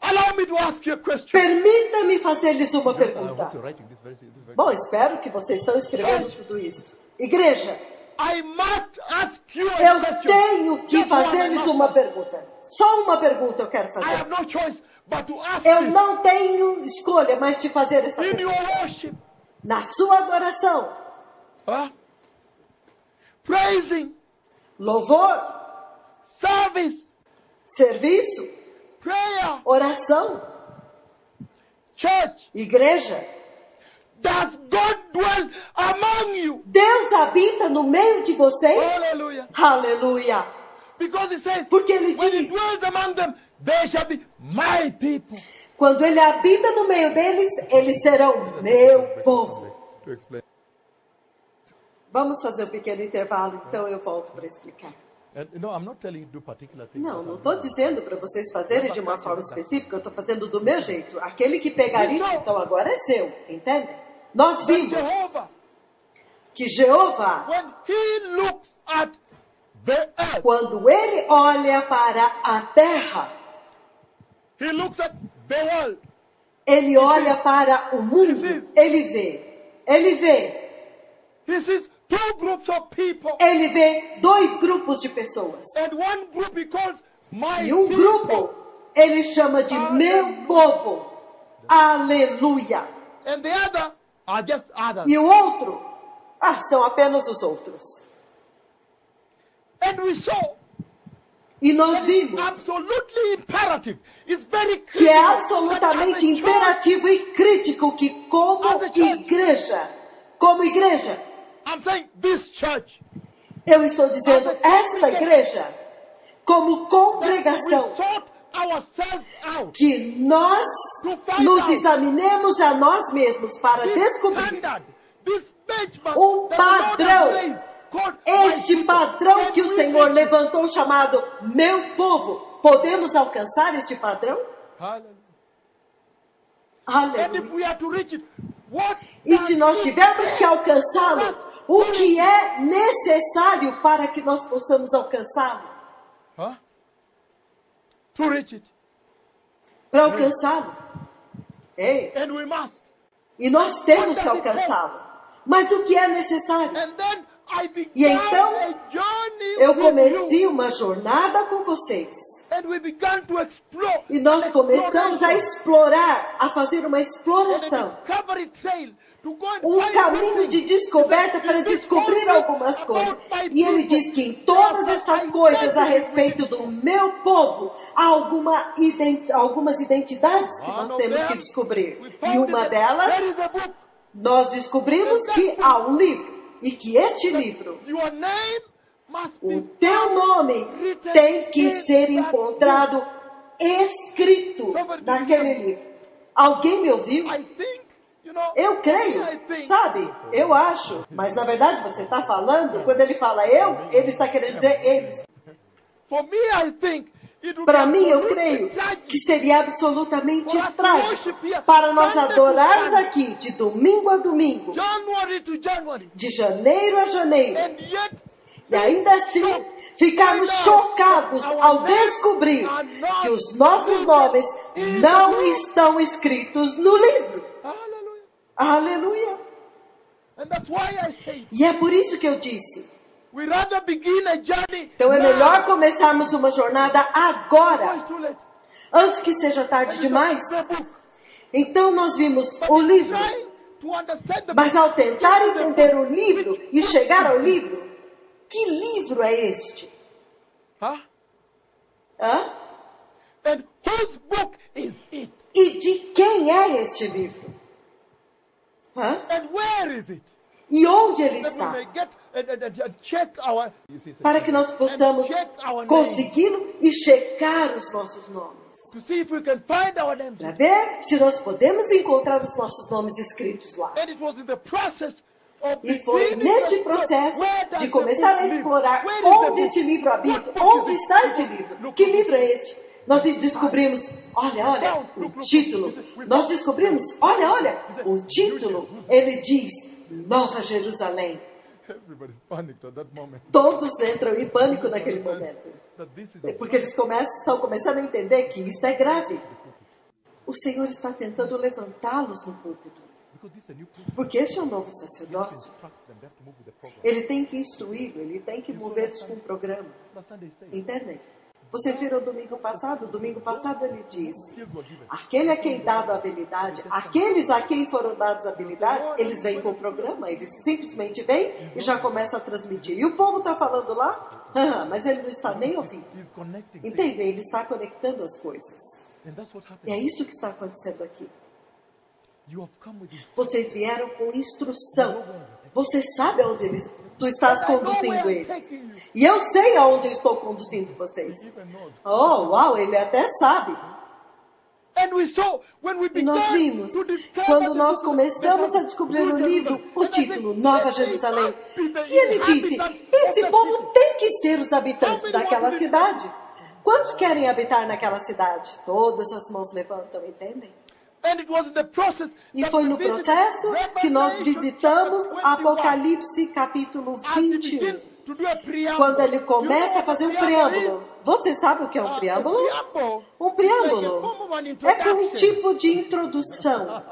allow me to ask you a question. permita-me fazer-lhes uma I pergunta. hope you're writing this very Bom, espero que vocês estão escrevendo tudo isso. Igreja, I must ask you a eu question. tenho que Just one I fazer-lhes must uma ask. pergunta. Só uma pergunta eu quero I fazer. have no choice but to ask Eu this. não tenho escolha mais de fazer esta In your pergunta. worship, Na sua adoração, praising, louvor, service, serviço, prayer, oração, church, igreja, does God dwell among you? Deus habita no meio de vocês? Hallelujah. Aleluia. Because he says, Porque ele when he diz, dwells among them, they shall be my people. quando ele habita no meio deles, eles serão meu povo. To explain. Vamos fazer um pequeno intervalo, então eu volto para explicar. And, no, I'm not telling you to do particular things. Não estou dizendo para vocês fazerem de uma forma específica, eu estou fazendo do meu jeito. Aquele que pegar isso, então agora é seu, entende? Nós But vimos Jehovah, que Jeová, when he looks at the earth, quando ele olha para a terra, he looks at the world. ele olha para o mundo, ele vê He sees two groups of people. ele vê dois grupos de pessoas. And one group he calls my E um people. grupo ele chama de meu povo. Aleluia. And the other are just others. E o outro, são apenas os outros. And we saw E nós vimos absolutely imperative. It's very que critical é that absolutamente as a church, imperativo e crítico que como igreja, I'm saying this church, eu estou dizendo esta igreja, como we congregação, sort ourselves out. que nós nos examinemos a nós mesmos para This descobrir standard, this benchmark um that the Lord padrão, has raised, called my este people. padrão Can que o we Senhor reach it? levantou chamado meu povo. Podemos alcançar este padrão? Hallelujah. And if Aleluia. we are to reach it, what E does se nós it tivermos take que alcançá-lo, for us o to que reach é necessário para que nós possamos alcançá-lo? Huh? To reach it. Para alcançá-lo. Ei, And we must. e nós temos que alcançá-lo. Mas o que é necessário? And then I E began então, a journey eu with comecei you. uma jornada com vocês. And we began to explore. E nós an começamos a exploration. explorar, a fazer uma And a exploração. discovery trail to go and Um find caminho something. de descoberta He para said, descobrir "This algumas whole coisas. about my E ele people, diz que em todas there estas are coisas a identities respeito do meu povo, há algumas identidades que nós One of temos que them, descobrir. we E found uma that delas, there is a book. nós descobrimos que há um livro. E que este livro, Your name must be o teu nome, written tem que in ser that encontrado escrito naquele livro. Alguém me ouviu? book. I think, you know, Eu creio, I think, sabe? Eu acho. Mas na verdade você está falando, quando ele fala eu, ele está querendo dizer eles. for me, I think it would Para be mim, eu absolutely creio tragic que seria absolutamente for us to trágico worship here para nós Sunday to adorarmos Sunday, aqui de domingo a domingo, January to January, de janeiro a janeiro, and yet e ainda assim ficarmos chocados ao descobrir que os nossos nomes não estão escritos no livro. hallelujah. Aleluia! And that's why I say E é por isso que eu disse. we rather begin a journey Então é now melhor começarmos uma jornada before agora, it's too late. antes que seja tarde demais. Então nós vimos o livro, Trying to understand the mas book, ao tentar get to the entender o book, livro e chegar ao livro, que livro é este? huh? Hã? And whose book is it? E de quem é este livro? Hã? And where is it? E onde ele That we está? may get and check our Para que nós possamos consegui-lo e checar os nossos nomes. to see if we can find our names. Para ver se nós podemos encontrar os nossos nomes escritos lá. And it was in the process E foi neste processo de começar a explorar onde este livro habita, onde está este livro, que livro é este? Nós descobrimos, olha, o título. Nós descobrimos, olha, o título, ele diz, Nova Jerusalém. Todos entram em pânico naquele momento. Porque eles estão começando a entender que isso é grave. O Senhor está tentando levantá-los no púlpito. Porque este é um novo sacerdócio. Ele tem que instruí-lo, ele tem que mover-los com um programa. Entendem? Vocês viram domingo passado? Domingo passado ele disse, aquele a quem dado a habilidade, aqueles a quem foram dadas habilidades, eles vêm com o programa, eles simplesmente vêm e já começam a transmitir. E o povo está falando lá, mas ele não está nem ouvindo. Entendem? Ele está conectando as coisas. E é isso que está acontecendo aqui. Vocês vieram com instrução. Você sabe aonde tu estás conduzindo eles. E eu sei aonde eu estou conduzindo vocês. Oh, uau, ele até sabe. E nós vimos, quando nós começamos a descobrir o livro, o título, Nova Jerusalém. E ele disse, esse povo tem que ser os habitantes daquela cidade. Quantos querem habitar naquela cidade? Todas as mãos levantam, entendem? E foi no processo que nós visitamos Apocalipse capítulo 21. Quando ele começa a fazer um preâmbulo. Você sabe o que é um preâmbulo? Um preâmbulo é um tipo de introdução.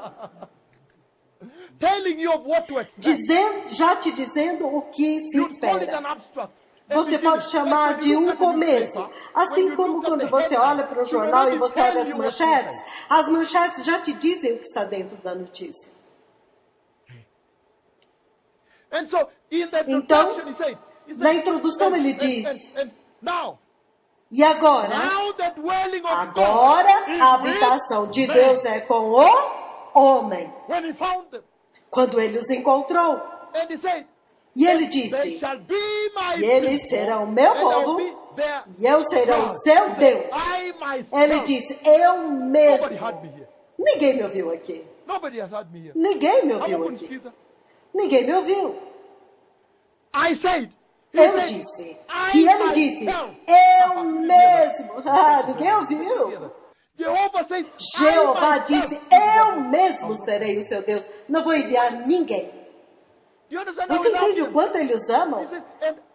Já te dizendo o que se espera. Você pode chamar de um começo. Assim como quando você olha para o jornal e você olha as manchetes já te dizem o que está dentro da notícia. Então, na introdução ele diz, e agora? Agora a habitação de Deus é com o homem. Quando ele os encontrou. E ele disse, e eles serão meu povo, e eu serei o seu Deus. Ele disse, eu mesmo. Ninguém me ouviu aqui. Ninguém me ouviu aqui. Ninguém me ouviu. Eu disse, e ele disse, eu mesmo. Ninguém ouviu. Jeová disse, eu mesmo serei o seu Deus. Não vou enviar ninguém. Você entende o quanto ele os ama?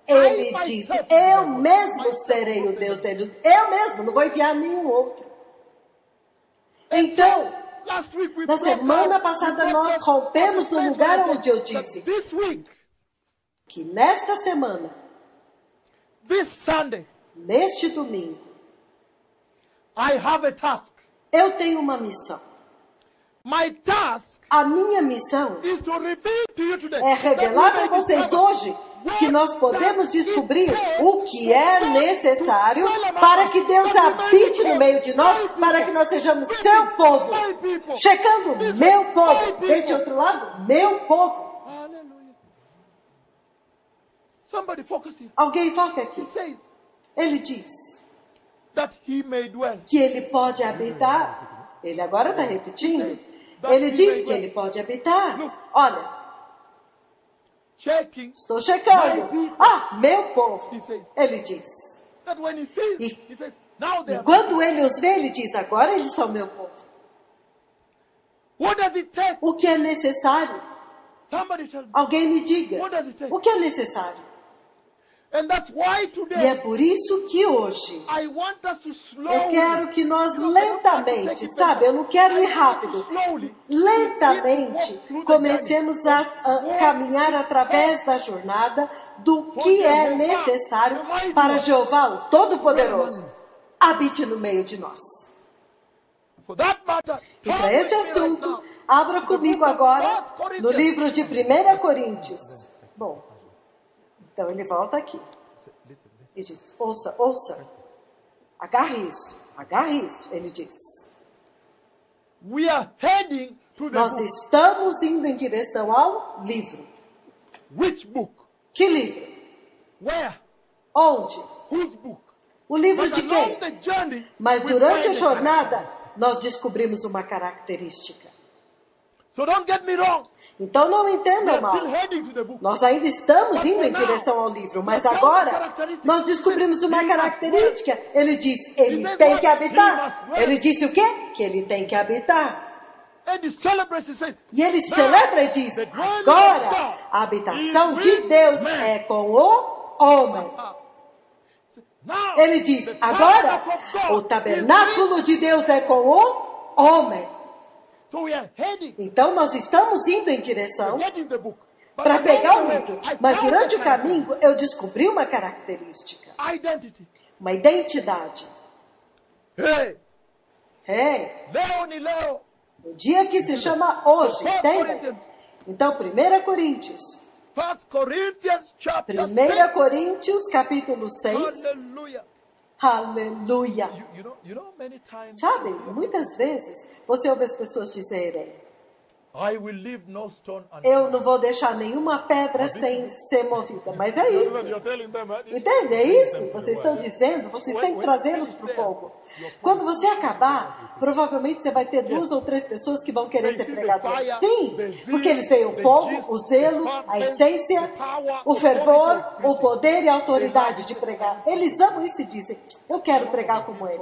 Ele disse, eu mesmo serei o Deus dele. Eu mesmo, não vou enviar nenhum outro. Então, na semana passada nós rompemos no lugar onde eu disse que nesta semana, neste domingo, eu tenho uma missão. A minha missão é revelar para vocês hoje que nós podemos descobrir o que é necessário para que Deus habite no meio de nós, para que nós sejamos seu povo. Checando, meu povo. Deste outro lado, meu povo. Alguém foca aqui. Ele diz que ele pode habitar. Ele agora está repetindo. Ele diz que ele pode habitar. Olha, estou checando. Meu povo. Ele diz. E quando ele os vê, ele diz, agora eles são meu povo. O que é necessário? Alguém me diga. O que é necessário? E é por isso que hoje eu quero que nós lentamente, sabe, eu não quero ir rápido, lentamente comecemos a caminhar através da jornada do que é necessário para Jeová, o Todo-Poderoso, habite no meio de nós. E para esse assunto, abra comigo agora no livro de 1 Coríntios. Bom, então ele volta aqui e diz, ouça, agarre isto, ele diz. Nós estamos indo em direção ao livro. Que livro? Onde? O livro de quem? Mas durante a jornada, nós descobrimos uma característica. So don't get me wrong. Então não We entendam are mal. still heading to the book. Nós ainda estamos indo em direção ao livro, mas agora nós descobrimos uma característica. Ele diz, ele tem que habitar. Ele disse o quê? Que ele tem que habitar. And he celebrates and says, E ele celebra e diz, agora a habitação de Deus é com o homem. now, Ele diz, the agora tabernacle of God o tabernáculo de Deus é com o homem. So we are heading. Então nós estamos indo em direção Getting the book. But para along pegar the o way, livro. I Mas found durante the o caminho eu descobri uma característica, identity. uma identidade. Hey, É, Leo. o dia que se chama hoje, First entendem? Corinthians. Então, 1 Coríntios. 1 Corinthians chapter 1 6. Coríntios, capítulo 6. Hallelujah. Aleluia. You know many times. Sabe, muitas vezes você ouve as pessoas dizerem, I will leave no stone eu não vou deixar nenhuma pedra sem ser movida. Mas é isso. You're telling them, Entende? É isso. Vocês estão dizendo, vocês têm que trazê-los para o fogo. Quando você acabar, provavelmente você vai ter 2 ou 3 pessoas que vão querer ser pregadores. Sim, porque eles veem o fogo, o zelo, a essência, o fervor, o poder e a autoridade de pregar. Eles amam isso e dizem, eu quero pregar como ele.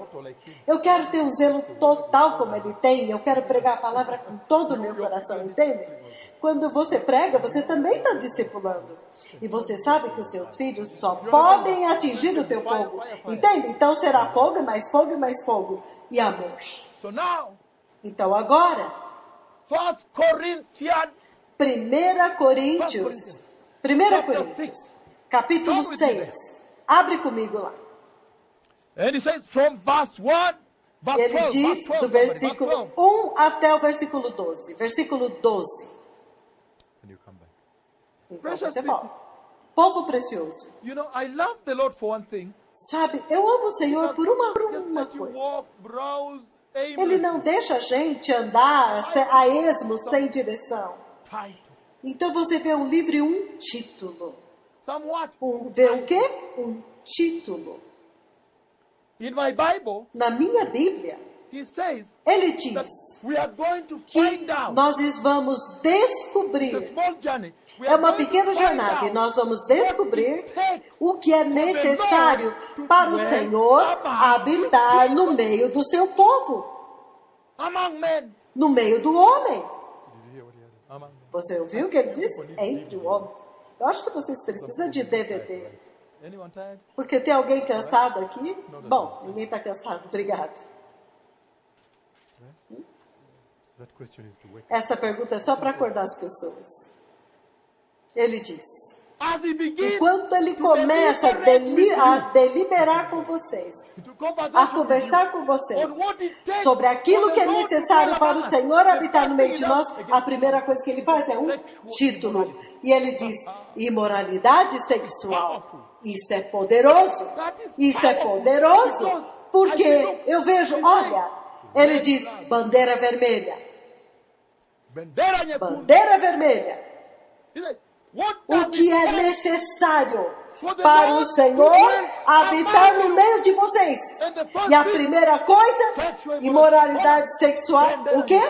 Eu quero ter um zelo total como ele tem. Eu quero pregar a palavra com todo o meu coração, entende? Quando você prega, você também está discipulando. E você sabe que os seus filhos só podem atingir o teu fogo. Entende? Então será fogo, mais fogo e mais fogo. E amor. So now, Então agora, 1 Corinthians 1 Coríntios, capítulo 6. Abre comigo lá. and he says from verse 1, verse Ele 12, diz verse 12, do somebody, versículo verse 12. 1 até o versículo 12. Versículo 12. And you come back. Então Precious você people. volta. Povo precioso. You know, I love the Lord for one thing. Sabe, eu amo o Senhor por Just uma let you coisa. walk, browse, Ele aimlessly. não deixa a gente andar a esmo, sem direção. Title. Então você vê um livro e um título. Somewhat. Vê o quê? Um título. In my Bible, Na minha Bíblia, he says ele that diz we are going to que find out. nós vamos It's a descobrir. small journey. We É are uma going to pequena find jornada e out nós vamos what descobrir it takes o que é necessário para o Senhor habitar no meio do seu povo, among men. no meio do homem. Did you hear what he said? Among men. Você ouviu o que ele disse? Entre o homem. Eu acho que vocês precisam de DVD. Anyone tired? Porque tem alguém cansado aqui? Bom, ninguém está cansado. Obrigado. That question is to wake. Esta pergunta é só para acordar as pessoas. Ele diz, As he begins enquanto ele to começa a deliberate with you, deliberar com vocês, to conversation a with conversar you com vocês on what it takes sobre aquilo for que the é Lord to necessário dwell para o among us. Senhor The habitar first no meio thing de he nós, does, a primeira coisa que ele faz é um título. E ele diz, imoralidade sexual. Isso é poderoso. Isso é poderoso. Porque eu vejo, olha, ele diz, bandeira vermelha. Bandera nyekundu. Bandeira vermelha. He said, what O does que it é take necessário para o Senhor habitar no meio de vocês. E a primeira coisa, imoralidade sexual, o quê?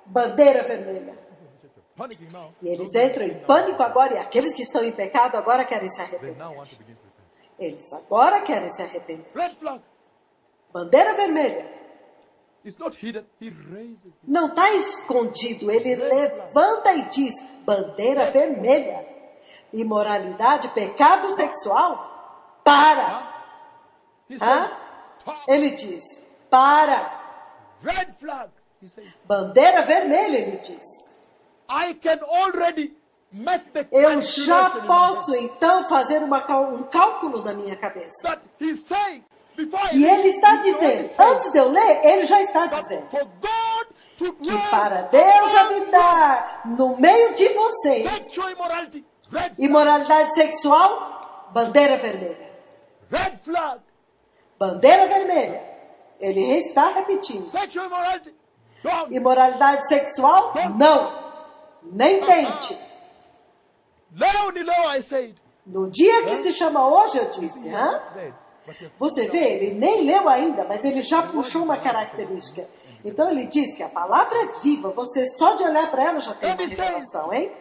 Bandeira vermelha. panicking now? E eles entram em pânico agora, e aqueles que estão em pecado agora querem se They arrepender. now want to begin to repent. Eles agora querem se arrepender. Red flag. Bandeira vermelha. It's not hidden. He raises it. Não está escondido, ele levanta e diz, bandeira vermelha. Imoralidade, pecado sexual, para. He Hã? says, stop. Ele diz, para. Red flag. He says, Bandeira vermelha, ele diz. I can already make the Eu já calculation in my posso head então fazer um cálculo na minha cabeça. that he's saying before E ele está he's already dizendo, saying antes de eu ler, ele já está that dizendo for God to que dwell para Deus among habitar no meio de vocês, sexual immorality, red flag, imoralidade sexual, bandeira vermelha. red flag, Bandeira vermelha. Ele está repetindo. sexual immorality, don't. Imoralidade sexual, não. Nem tente. Leo, I said. No dia que se chama hoje, eu disse, hã? Read, but he has Você vê, ele nem leu ainda, mas ele já puxou uma característica. Então ele diz que a palavra é viva, você só de olhar para ela já tem uma Ele says- revelação, hein?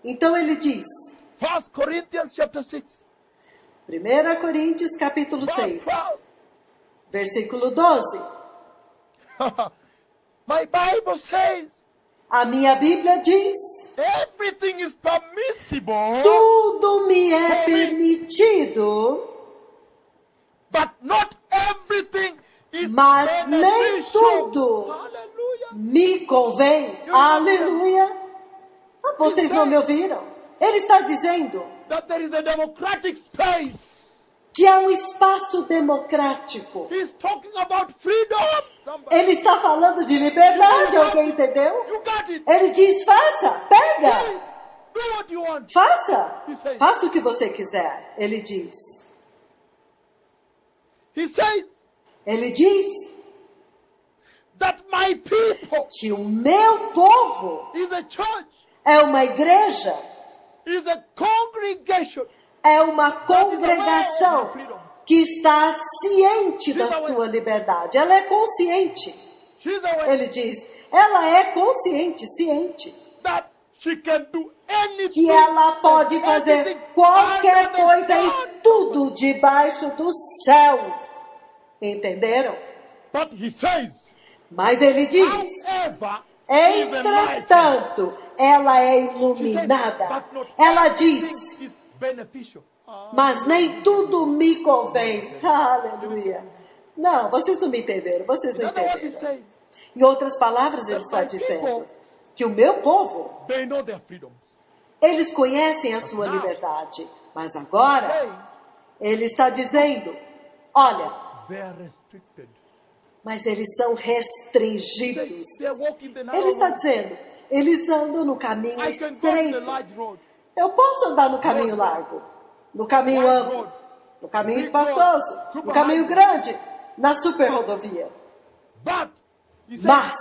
Então ele diz, 1 Corinthians chapter 6, 1 Coríntios capítulo verse 6, 12. versículo 12. My Bible says A minha Bíblia diz, everything is permissible, tudo me é permitido, but not everything is mas nem beneficial. tudo Hallelujah. me convém. Aleluia. Ah, vocês não me ouviram? Ele está dizendo That there is a democratic space. que há um espaço democrático. He's talking about freedom. Somebody. Ele está falando de liberdade, alguém entendeu? You got it. Ele diz, faça, pega, Right. Do what you want. faça, faça o que você quiser. Ele diz, He says ele diz that my people que o meu povo is a church, é uma igreja, is a congregation é uma congregação que está ciente da She's aware. sua liberdade. Ela é consciente. She's aware Ele diz, ela é consciente, ciente, that she can do anything. que ela pode fazer everything qualquer under the coisa sun. e tudo debaixo do céu. Entenderam? But he says, Mas ele diz, however, even my entretanto, ela é She says, iluminada. but not Ela everything diz, is beneficial. mas nem tudo me convém. Aleluia. Não, vocês não me entenderam. Vocês In não other words, he's entenderam. saying, Em outras palavras, ele está my dizendo people- que o meu povo, they know their freedoms. eles conhecem a sua now- liberdade. Mas agora, Saying ele está dizendo, olha, they are restricted. mas eles são restringidos. They are walking the narrow Ele está road. dizendo, eles andam no caminho I can go to the estreito. large road. Eu posso andar no caminho largo, no caminho Wide amplo, road. no caminho Big espaçoso, road. Super no caminho highway. grande, na super rodovia. But he says, Mas,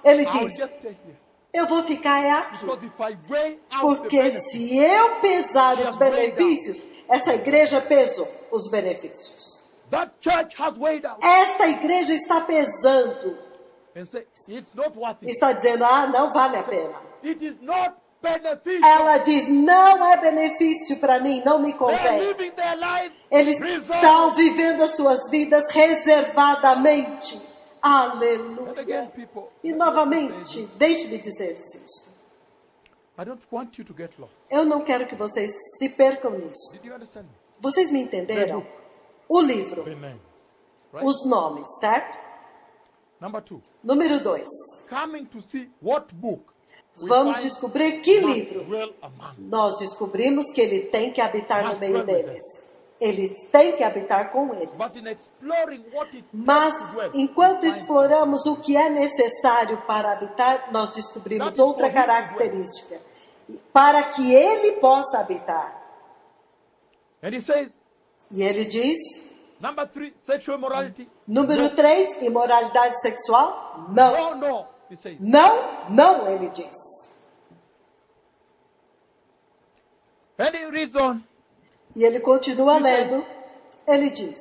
ele I'll diz, just stay here. eu vou ficar aqui. Because if I weigh out the Porque benefits, se eu pesar She os has weighed benefícios, essa igreja pesou os benefícios. that church has weighed out Esta igreja está pesando. and say it's not worth it. Está dizendo, ah, não vale a pena. It is not beneficial. Ela diz, não é benefício para mim, não me They're convém. living their lives Eles reserved. estão vivendo as suas vidas reservadamente. And Aleluia. again, people, E novamente, deixe-me dizer isso. I don't want you to get lost. Eu não quero que vocês se percam nisso. Did you understand? Vocês me entenderam? O livro, The names. Right? os nomes, certo? Number 2. Número 2. Coming to see what book we Vamos find descobrir que must livro. dwell among. Nós descobrimos que ele tem que habitar no Must meio dwell with deles. Ele tem que habitar com But in eles. exploring what it Mas, takes to dwell, enquanto we find exploramos o que é necessário para habitar, nós descobrimos That is outra for him to característica. Para que ele possa habitar. And he says, E ele diz, number 3, sexual immorality. número 3, imoralidade sexual? Não. No, he says. Não, não, ele diz. And he reads on. E ele continua He says- lendo. Ele diz,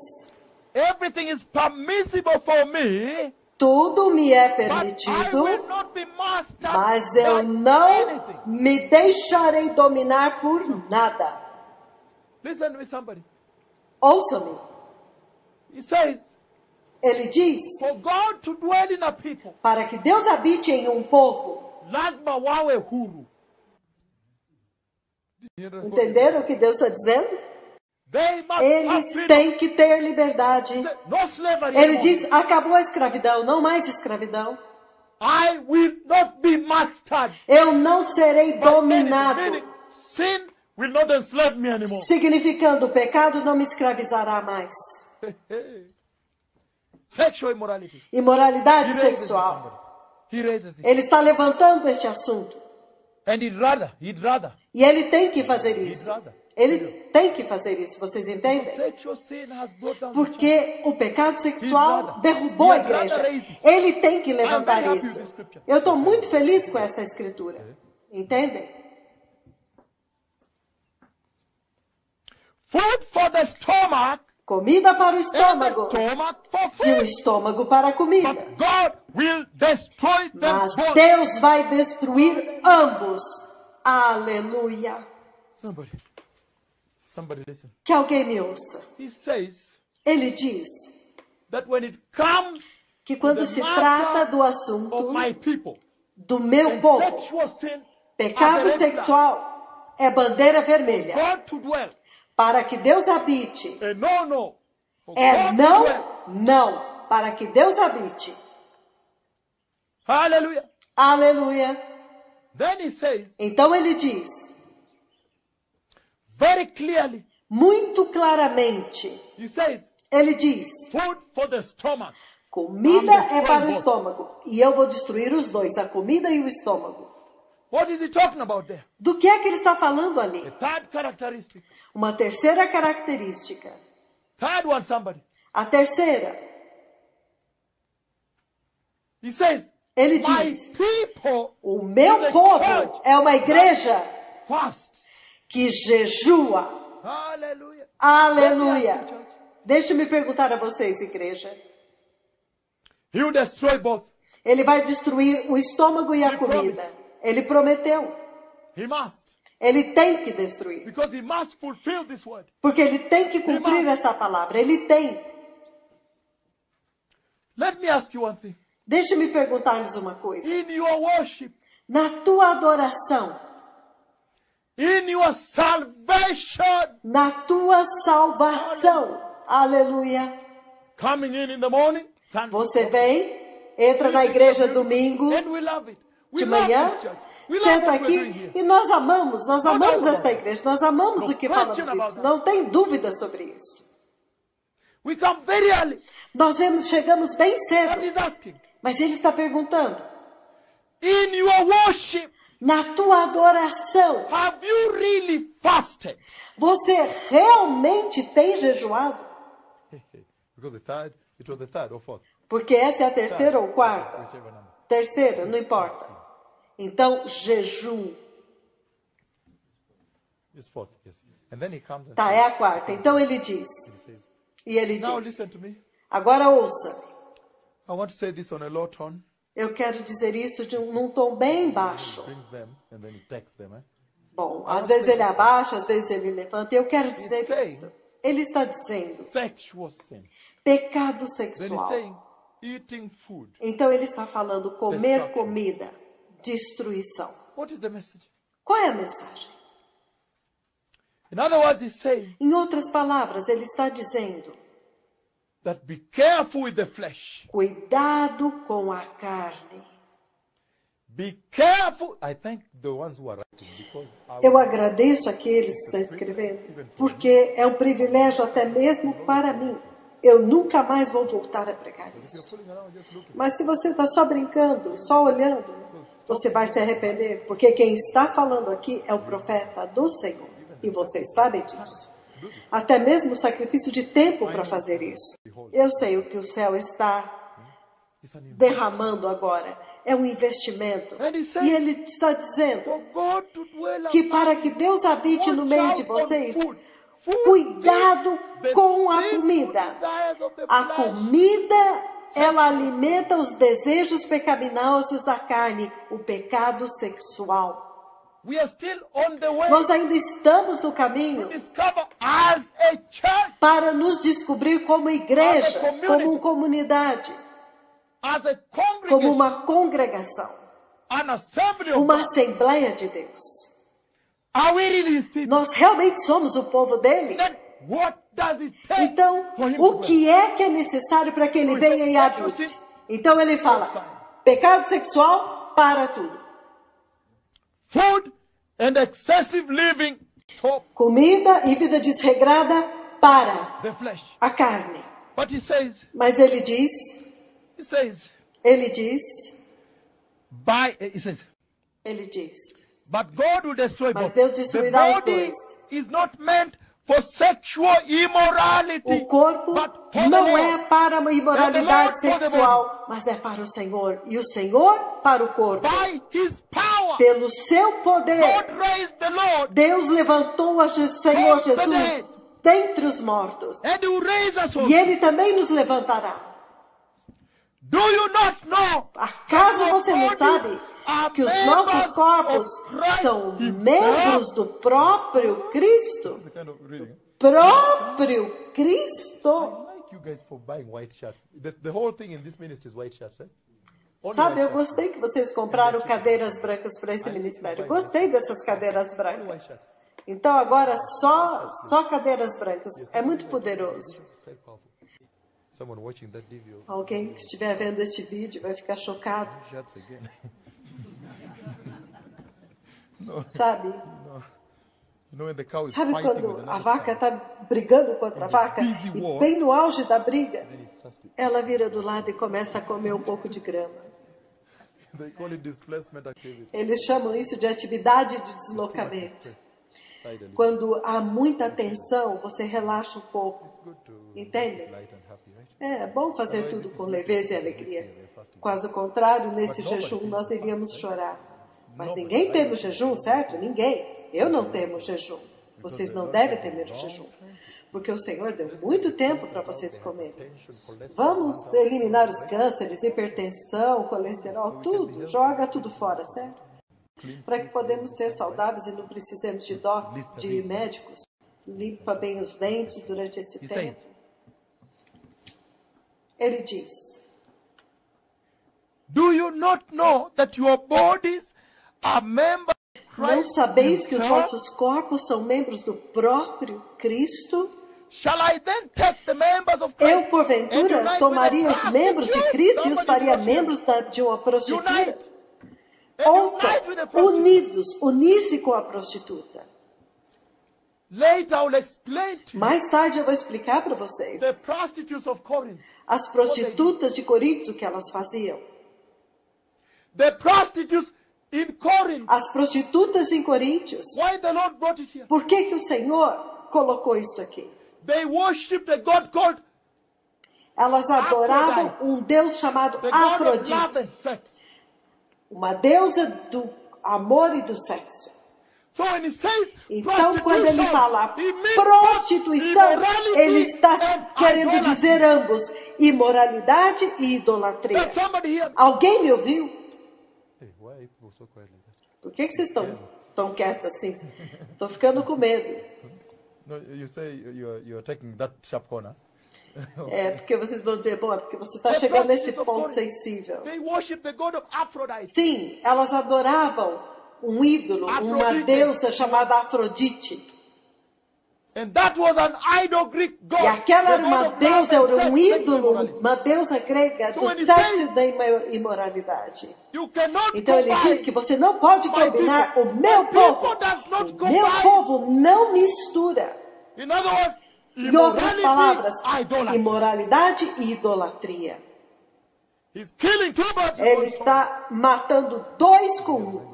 Everything is permissible for me, tudo me é but I permitido, will not be mastered mas eu by não anything. me deixarei dominar por nada. Listen to me, somebody. Ouça-me. He says, Ele diz, for God to dwell in a people, para que Deus habite em um povo. lazima wawe huru. Entenderam o que Deus está dizendo? They must have Eles freedom. têm que ter liberdade. No slavery Ele anymore. diz, acabou a escravidão, não mais escravidão. I will not be mastered. Eu não serei by anything. dominado. Meaning, sin will not enslave me anymore. Significando, o pecado não me escravizará mais. Sexual immorality. Imoralidade He raises it, sexual. somebody. He raises it. Ele está levantando este assunto. And he'd rather. E ele tem que fazer isso. He'd rather. Ele tem que fazer isso, vocês entendem? Sexual sin has brought down the church. Porque o pecado sexual He's derrubou a rather igreja. raise it. Ele tem que levantar I'm very happy with isso. this scripture. Eu estou muito feliz com esta escritura. Entendem? Food for the stomach Comida para o and the estômago stomach for e o food. estômago para a comida. But God will destroy them Mas both. Deus vai destruir ambos. Aleluia. Somebody listen. Que alguém me ouça. He says Ele diz that when it comes que quando to se the trata matter do assunto of my people, do meu and povo, sexual sin, pecado are the red flag. sexual é bandeira vermelha. God to dwell. Para que Deus habite. A no. For É God to não, dwell. não. Para que Deus habite. Hallelujah. Aleluia. Then he says Então ele diz, very clearly, muito claramente, he says, ele diz, food for the stomach. comida é para o both. estômago. E eu vou destruir os dois, a comida e o estômago. What is he talking about there? Do que é que ele está falando ali? The third characteristic. Uma terceira característica. Third one, somebody. A terceira, He says, ele my diz, people o meu povo é uma igreja fasts. que jejua. Hallelujah. Aleluia. Let me ask you, church. Deixe-me perguntar a vocês, igreja. He will destroy both. Ele vai destruir o estômago e a He comida. promised. Ele prometeu. He must. Ele tem que destruir. Because he must fulfill this word. Porque ele tem que cumprir essa palavra. Ele tem. Let me ask you one thing. Deixe-me perguntar-lhes uma coisa. In your worship, Na tua adoração, in your salvation, na tua salvação, aleluia, coming in the morning, Sunday, você vem, entra na igreja domingo and we love it. We de love manhã, this church. We love senta what we're doing aqui here. e nós amamos doubt esta about igreja, nós amamos No o que question falamos. about Isso. that. Não tem dúvida sobre isso. We come very early. Nós chegamos bem What cedo, is asking? mas ele está perguntando, In your worship, na tua adoração, have you really fasted? você realmente tem jejuado? Because it was the third or fourth. Porque essa é a terceira ou quarta? Whichever number. Terceira, não importa. Então, jejum. It's fourth, yes. And then he comes and Tá, é a quarta. Então ele diz. says, E ele now diz. listen to me. Agora ouça. I want to say this on a low tone. Eu quero dizer isso num tom bem baixo. Bring them and then he takes them. Bom, às vezes ele abaixa, às vezes ele levanta. Eu quero dizer isso. Ele está dizendo Sexual sin. pecado Then he's sexual. saying eating food. Então ele está falando comer Destruction. comida, destruição. What is the message? Qual é a mensagem? In other words, he's saying Em outras palavras, ele está dizendo: that be careful with the flesh. cuidado com a carne. Be careful. I thank the ones who are writing because Eu agradeço àqueles que estão escrevendo, porque é um privilégio até mesmo para mim. Eu nunca mais vou voltar a pregar isso. Mas se você está só brincando, só olhando, você vai se arrepender, porque quem está falando aqui é o profeta do Senhor. E vocês sabem disso. Até mesmo o sacrifício de tempo para fazer isso. Eu sei o que o céu está it's an derramando agora. É um investimento. E ele está dizendo for God to dwell que among para you. que Deus habite no Watch meio out de on vocês, food. Food cuidado is the com a sinful comida. desires of the A flesh. comida, ela alimenta os desejos pecaminosos da carne, o pecado sexual. We are still on the way Nós ainda estamos no to caminho discover as a church, para nos descobrir como igreja, As a community. como comunidade, as a como congregation, uma congregação, an assembly of uma God. assembleia de Deus. Are we really his people? Nós realmente somos o povo dele? Then what does it take Então, for him o to que é que é necessário para que ele venha e habite? Então ele fala, pecado sexual, para tudo. food and excessive living stop Comida e vida desregrada, para the flesh? a carne. But he says, Mas ele diz, but God will destroy mas both. Deus The destruirá os body dois. is not meant for sexual immorality, O corpo but for the não Lord. é para a imoralidade And the Lord for the sexual, mas é para o Senhor. E o Senhor para o corpo. By his power, Pelo seu poder, God raised the Lord Deus levantou a Senhor from the Jesus dead. dentre os mortos. And he will raise us E also. Ele também nos levantará. Do you not know? Acaso você não sabe que os nossos corpos são membros do próprio Cristo? The kind of reading. Próprio Cristo. I like you guys for buying white shirts. The whole thing in this ministry is white shirts, right? Only Sabe, eu white shirts. gostei que vocês compraram cadeiras brancas para esse ministério. Gostei dessas cadeiras brancas. Então agora só cadeiras brancas. É muito poderoso. It's quite powerful. Someone watching that video. Alguém que estiver vendo este vídeo vai ficar chocado, Shirts again. sabe? You know when the cow is Sabe fighting with quando a another vaca cow, está brigando com outra vaca e bem no auge da briga, then it's thirsty. ela vira do lado e começa a comer um pouco de grama. They call it displacement activity. Eles chamam isso de atividade de deslocamento. Sidily. Quando há muita tensão, você relaxa um pouco. It's good to Entende? be light and happy, right? É bom fazer tudo com leveza e alegria. Caso contrário, nesse jejum nós iríamos chorar. Mas ninguém teme o jejum, certo? Ninguém. Eu não temo o jejum. Vocês não devem temer o jejum. Porque o Senhor deu muito tempo para vocês comerem. Tension, cholesterol. Vamos eliminar os cânceres, hipertensão, colesterol, tudo. Joga tudo fora, certo? Para que podemos ser saudáveis e não precisemos de médicos. Limpa bem os dentes durante esse He tempo. says, Ele diz: do you not know that your bodies are members of não Christ sabeis que os himself? vossos corpos são membros do próprio Cristo? Shall I then take the members of Christ Eu, porventura, and unite tomaria with a os membros de prostitute? Cristo e os Somebody faria watch here. membros de uma prostituta? Unite. And Ouça, unite with a prostitute. unidos, unir-se com a prostituta. Later I will explain to you Mais tarde eu vou explicar para vocês. the prostitutes of Corinth. As prostitutas de Corinto, o que elas faziam. The prostitutes in Corinth. As prostitutas em Coríntios. Why the Lord brought it here? Por que o Senhor colocou isto aqui? They worshipped a God called Elas adoravam Aphrodite. um deus chamado the God of love and Afrodite, sex. uma deusa do amor e do sexo. So when he says Então, quando ele prostitution, fala he means prostituição, immorality ele está and querendo idolatry. dizer ambos, imoralidade e idolatria. There's somebody here. Alguém me ouviu? Hey, why are people so quiet like that? Por que vocês estão tão quietos assim? Estou ficando com medo. No, you say you're taking that sharp corner. É, porque vocês vão dizer, bom, é porque você está chegando nesse ponto sensível. They worship the God of Aphrodite. Sim, elas adoravam um ídolo, uma Afrodite. deusa chamada Afrodite. And that was an idol Greek God. E aquela the era uma God of deusa, love and era um sex, ídolo, immorality. uma deusa grega So do when he sexo says- e da imoralidade. You cannot Então ele combine. diz que você não pode My combinar people- o meu my people povo. does not O meu combine. povo não mistura. In other words, Em outras palavras, idolatry. imoralidade e idolatria. He's killing two birds with Ele one stone. está matando dois com um.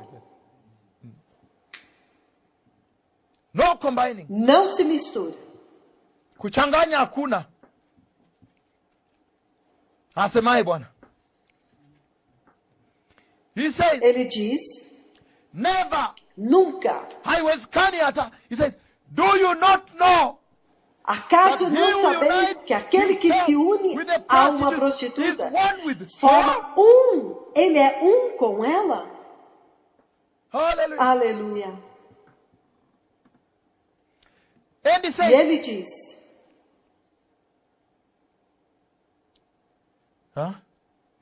No combining. Não se mistura. Kuchanganya hakuna. Asemaye Bwana. He says, Ele diz, never. nunca. Haiwezekani hata. He says, do you not know? Acaso não sabeis que aquele que se une a uma prostituta forma um, ele é um com ela? Hallelujah. Aleluia. And he E says, ele diz, huh?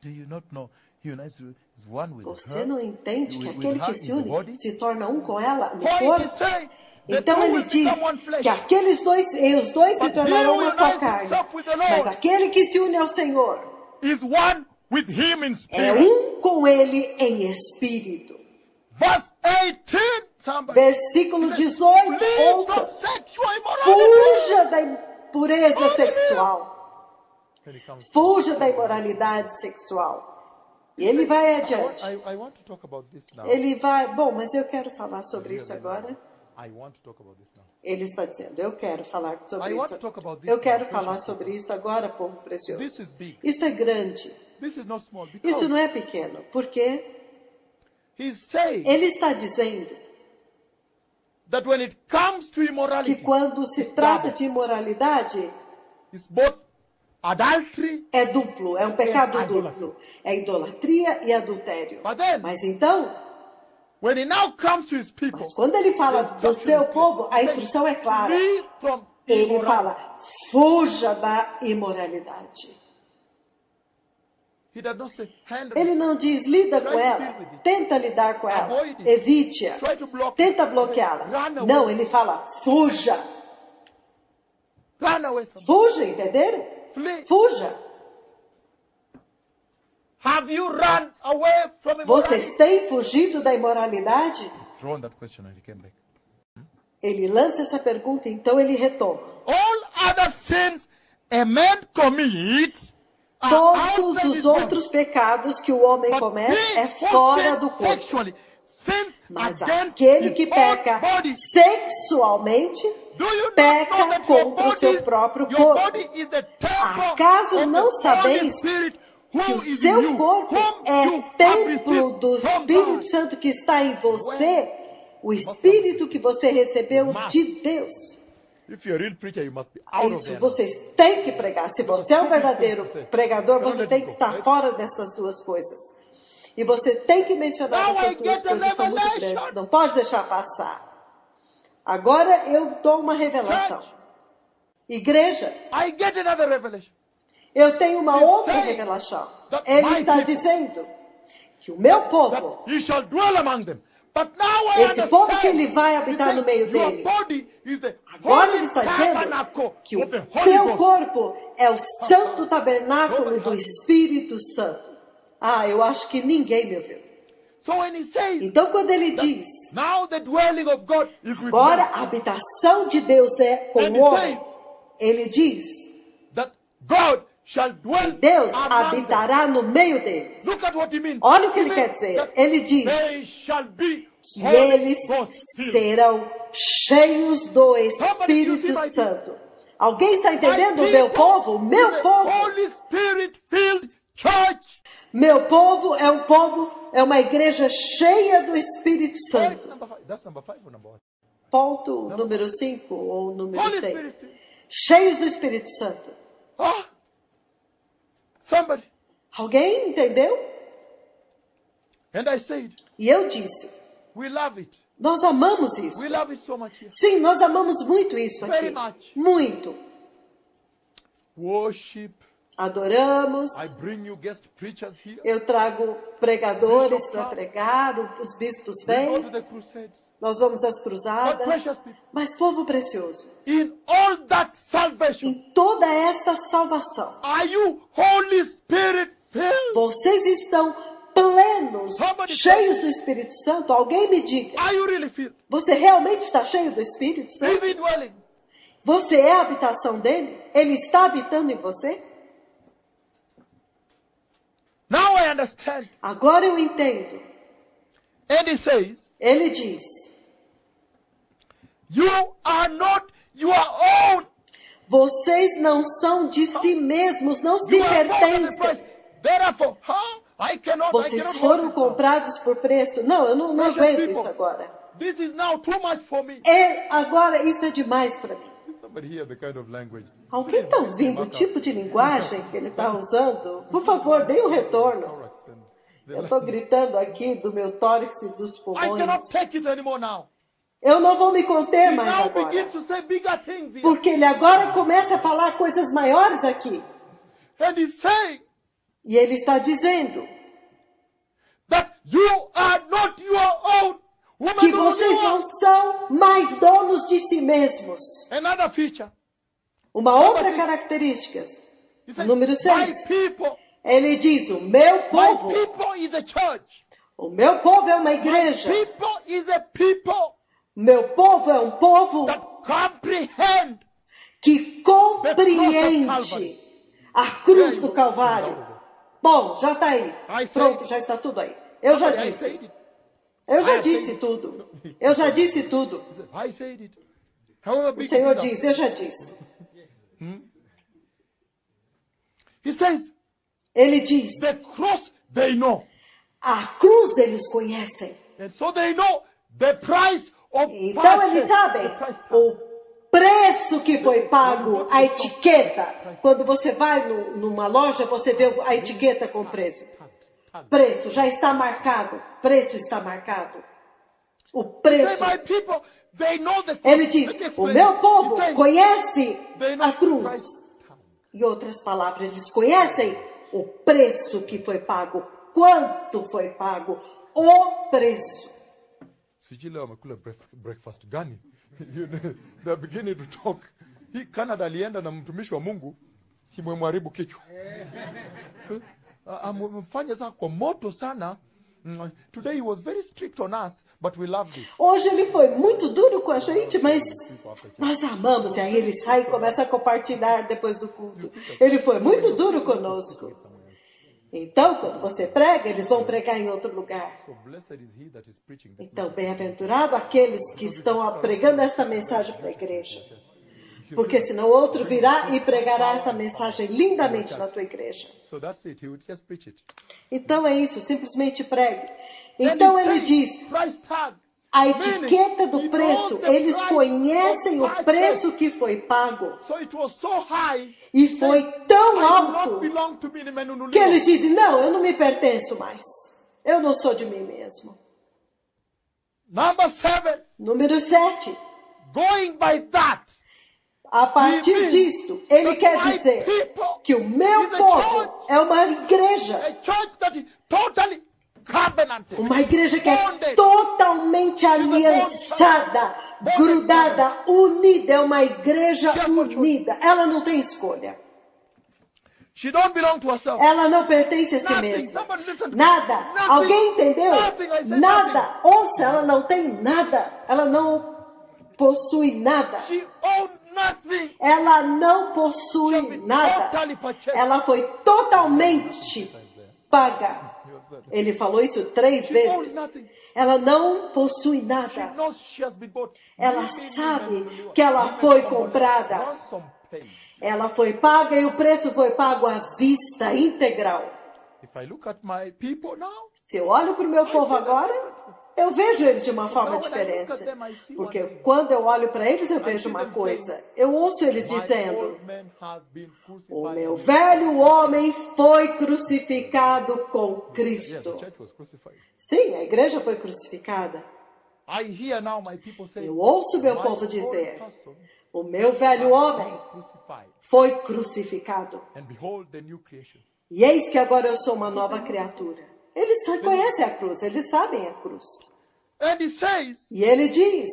Do you not know? He unites is one with você her. não entende que With aquele her que in se the une body? se torna um com ela no For it is corpo? saying, the Então two ele will diz become one flesh. que aqueles dois, e os dois se But he tornarão who uma só unites carne. himself with the Lord Mas aquele que se une ao Senhor is one with him in é spirit. um com ele em espírito. Verse 18, somebody. Versículo He says, 18, flee ouça. from sexual immorality. Fuja da impureza sexual. Then he comes. Fuja da imoralidade sexual. E ele vai adiante. I want to talk about this now. Ele vai... Bom, mas eu quero falar sobre isso agora. I want to talk about this now. Ele está dizendo, eu quero falar sobre I want isso. to talk about this Eu quero now, falar precious sobre isso agora, povo precioso. This is big. Isso é grande. This is not small. Because Isso não é pequeno. Porque he's saying ele está dizendo that when it comes to que immorality, quando se trata de imoralidade, it's both adultery. é duplo, é um pecado idolatry. duplo. É idolatria e adultério. But then, Mas então, when it now comes to his people, mas quando ele fala the do instruction seu is clear. povo, a He says, instrução é clara. flee from Ele immorality. fala, fuja da imoralidade. He does not say, handle Ele it. não diz, lida Try com to ela, deal with it. tenta lidar com ela, Avoid it. evite-a, Try to block tenta it. bloqueá-la. Run away. Não, ele fala, fuja. Run away from it. Fuja, entenderam? Flee. Fuja. Have you run away from Vocês immorality? têm fugido da imoralidade? Thrown that question and he came back. Ele lança essa pergunta, então ele retoma. All other sins a man commits are Todos outside os his body. outros pecados que o homem But comete he é who fora sins do corpo. sexually sins Mas against aquele his que own peca body. sexualmente, Do you not peca know that your contra o seu body, próprio your corpo. body is the temple Acaso of não the sabeis Holy Spirit who que o is in seu you, corpo whom é you have templo received do from Espírito God? Santo que está em você, o Espírito que você recebeu de Deus. If you're a real preacher, you must be out of Isso there. vocês têm que pregar. Se você é um verdadeiro pregador, você tem que estar fora dessas duas coisas. E você tem que mencionar Now essas I duas get a coisas, são muito revelation. grandes. Não pode deixar passar. Agora eu dou uma revelação. Church. Igreja, I get another revelation. eu tenho uma He's outra saying revelação. that Ele my está people- dizendo que o meu povo, That he shall dwell among them. But now I esse povo understand. que ele vai He habitar said, no meio your dele. body is the Agora holy ele está tabernacle dizendo que o of the Holy teu Ghost. corpo é o santo tabernáculo Nobody do has it. Espírito Santo. Ah, eu acho que ninguém me ouviu. So when he says, Então quando ele diz, now the dwelling of God is with agora man, a habitação de Deus é com And o he homem, says ele diz, that God shall dwell Deus among them. habitará no meio deles. Look at what he means. Olha o que He ele means quer dizer. that Ele diz they shall be que Holy eles Ghost filled. serão cheios do Espírito my Santo. Alguém está My entendendo o meu people povo? O is meu a povo. Holy Spirit filled church. Meu povo, é uma igreja cheia do Espírito Santo. Number 5. That's number 5 or number 1? Ponto número 5 ou número Holy 6. Spirit. Cheios do Espírito Santo. Ah, somebody. Alguém entendeu? And I said, E eu disse, we love it. nós amamos isso. We love it so much here. Sim, nós amamos muito isso Very aqui. much. Muito. Worship. Adoramos. I bring you guest preachers here. Eu trago pregadores Bishop para come. pregar, os bispos We go vêm, to the crusades. nós vamos às But cruzadas. precious people, Mas, povo precioso, in all that salvation, em toda esta salvação, are you Holy Spirit filled? vocês estão plenos, Somebody cheios do Espírito Santo? Alguém me diga, Are you really filled? você realmente está cheio do Espírito Is Santo? he dwelling? Você é a habitação dele? Ele está habitando em você? Now I understand. Agora eu entendo. And he says, Ele diz, you are not your own. vocês não são de si mesmos, não se You are bought at a pertencem. price. Therefore, I cannot Vocês hold foram this now. comprados por preço. Não, eu não Precious aguento people. isso agora. This is now too much for me. Agora isso é demais para mim. Is somebody hear the kind of language? Alguém está ouvindo o tipo de linguagem que ele está usando? Por favor, dê um retorno. Thorax and the Eu estou gritando aqui do meu tórax e dos I pulmões. cannot take it anymore now. Eu não vou me conter He mais now agora. begins to say bigger things here. Porque ele agora começa a falar coisas maiores aqui. And he's saying E ele está dizendo that you are not your own. Woman, que do vocês you não are. são mais donos de si mesmos. Another feature. Uma outra característica. He said, Número my 6. people. Ele diz, o meu My povo. people is a church. O meu povo é uma igreja. People is a people Meu povo é um povo that comprehend. que compreende a cruz do Calvário. Bom, já está aí. Pronto, já está tudo aí. Eu já I said disse. it. Eu já I disse said tudo. Eu já disse tudo. He said, I said it. However O big Senhor it is. diz, eu já disse. He says, Ele diz, the cross they know. a cruz eles conhecem. And so they know the price Então eles sabem o preço que foi pago, a etiqueta. Quando você vai numa loja, você vê a etiqueta com preço. Preço já está marcado. Preço está marcado. O preço. Ele diz, o meu povo conhece a cruz. Em outras palavras, eles conhecem o preço que foi pago. Quanto foi pago? O preço. Breakfast gani? They're beginning to talk. Hii Canada alienda na mtumishi wa Mungu, kimwemharibu kichwa. Amefanya saa kwa moto sana. Today he was very strict on us, but we loved it. Hoje ele foi muito duro com a gente, mas nós amamos. E aí ele sai e começa a compartilhar depois do culto. Ele foi muito duro conosco. Então, quando você prega, eles vão pregar em outro lugar. Então, bem-aventurado aqueles que estão pregando esta mensagem para a igreja. Porque senão outro virá e pregará essa mensagem lindamente na tua igreja. Então é isso, simplesmente pregue. Então ele diz, a etiqueta do preço, eles conhecem o preço que foi pago. E foi tão alto que eles dizem, não, eu não me pertenço mais. Eu não sou de mim mesmo. Número 7. Going by that. A partir disto, ele quer dizer que o meu povo é uma igreja. Uma igreja que é totalmente aliançada, grudada, unida. É uma igreja unida. Ela não tem escolha. Ela não pertence a si mesma. Nada. Alguém entendeu? Nada. Ouça, ela não tem nada. Ela não possui nada. Ela não possui nada. Ela foi totalmente paga. Ele falou isso 3 vezes. Ela não possui nada. Ela sabe que ela foi comprada. Ela foi paga e o preço foi pago à vista, integral. Se eu olho para o meu povo agora, eu vejo eles de uma forma diferente. Porque quando eu olho para eles, eu vejo uma coisa. Eu ouço eles dizendo, o meu velho homem foi crucificado com Cristo. Sim, a igreja foi crucificada. Eu ouço meu povo dizer, o meu velho homem foi crucificado. E eis que agora eu sou uma nova criatura. Eles conhecem a cruz, eles sabem a cruz. E ele diz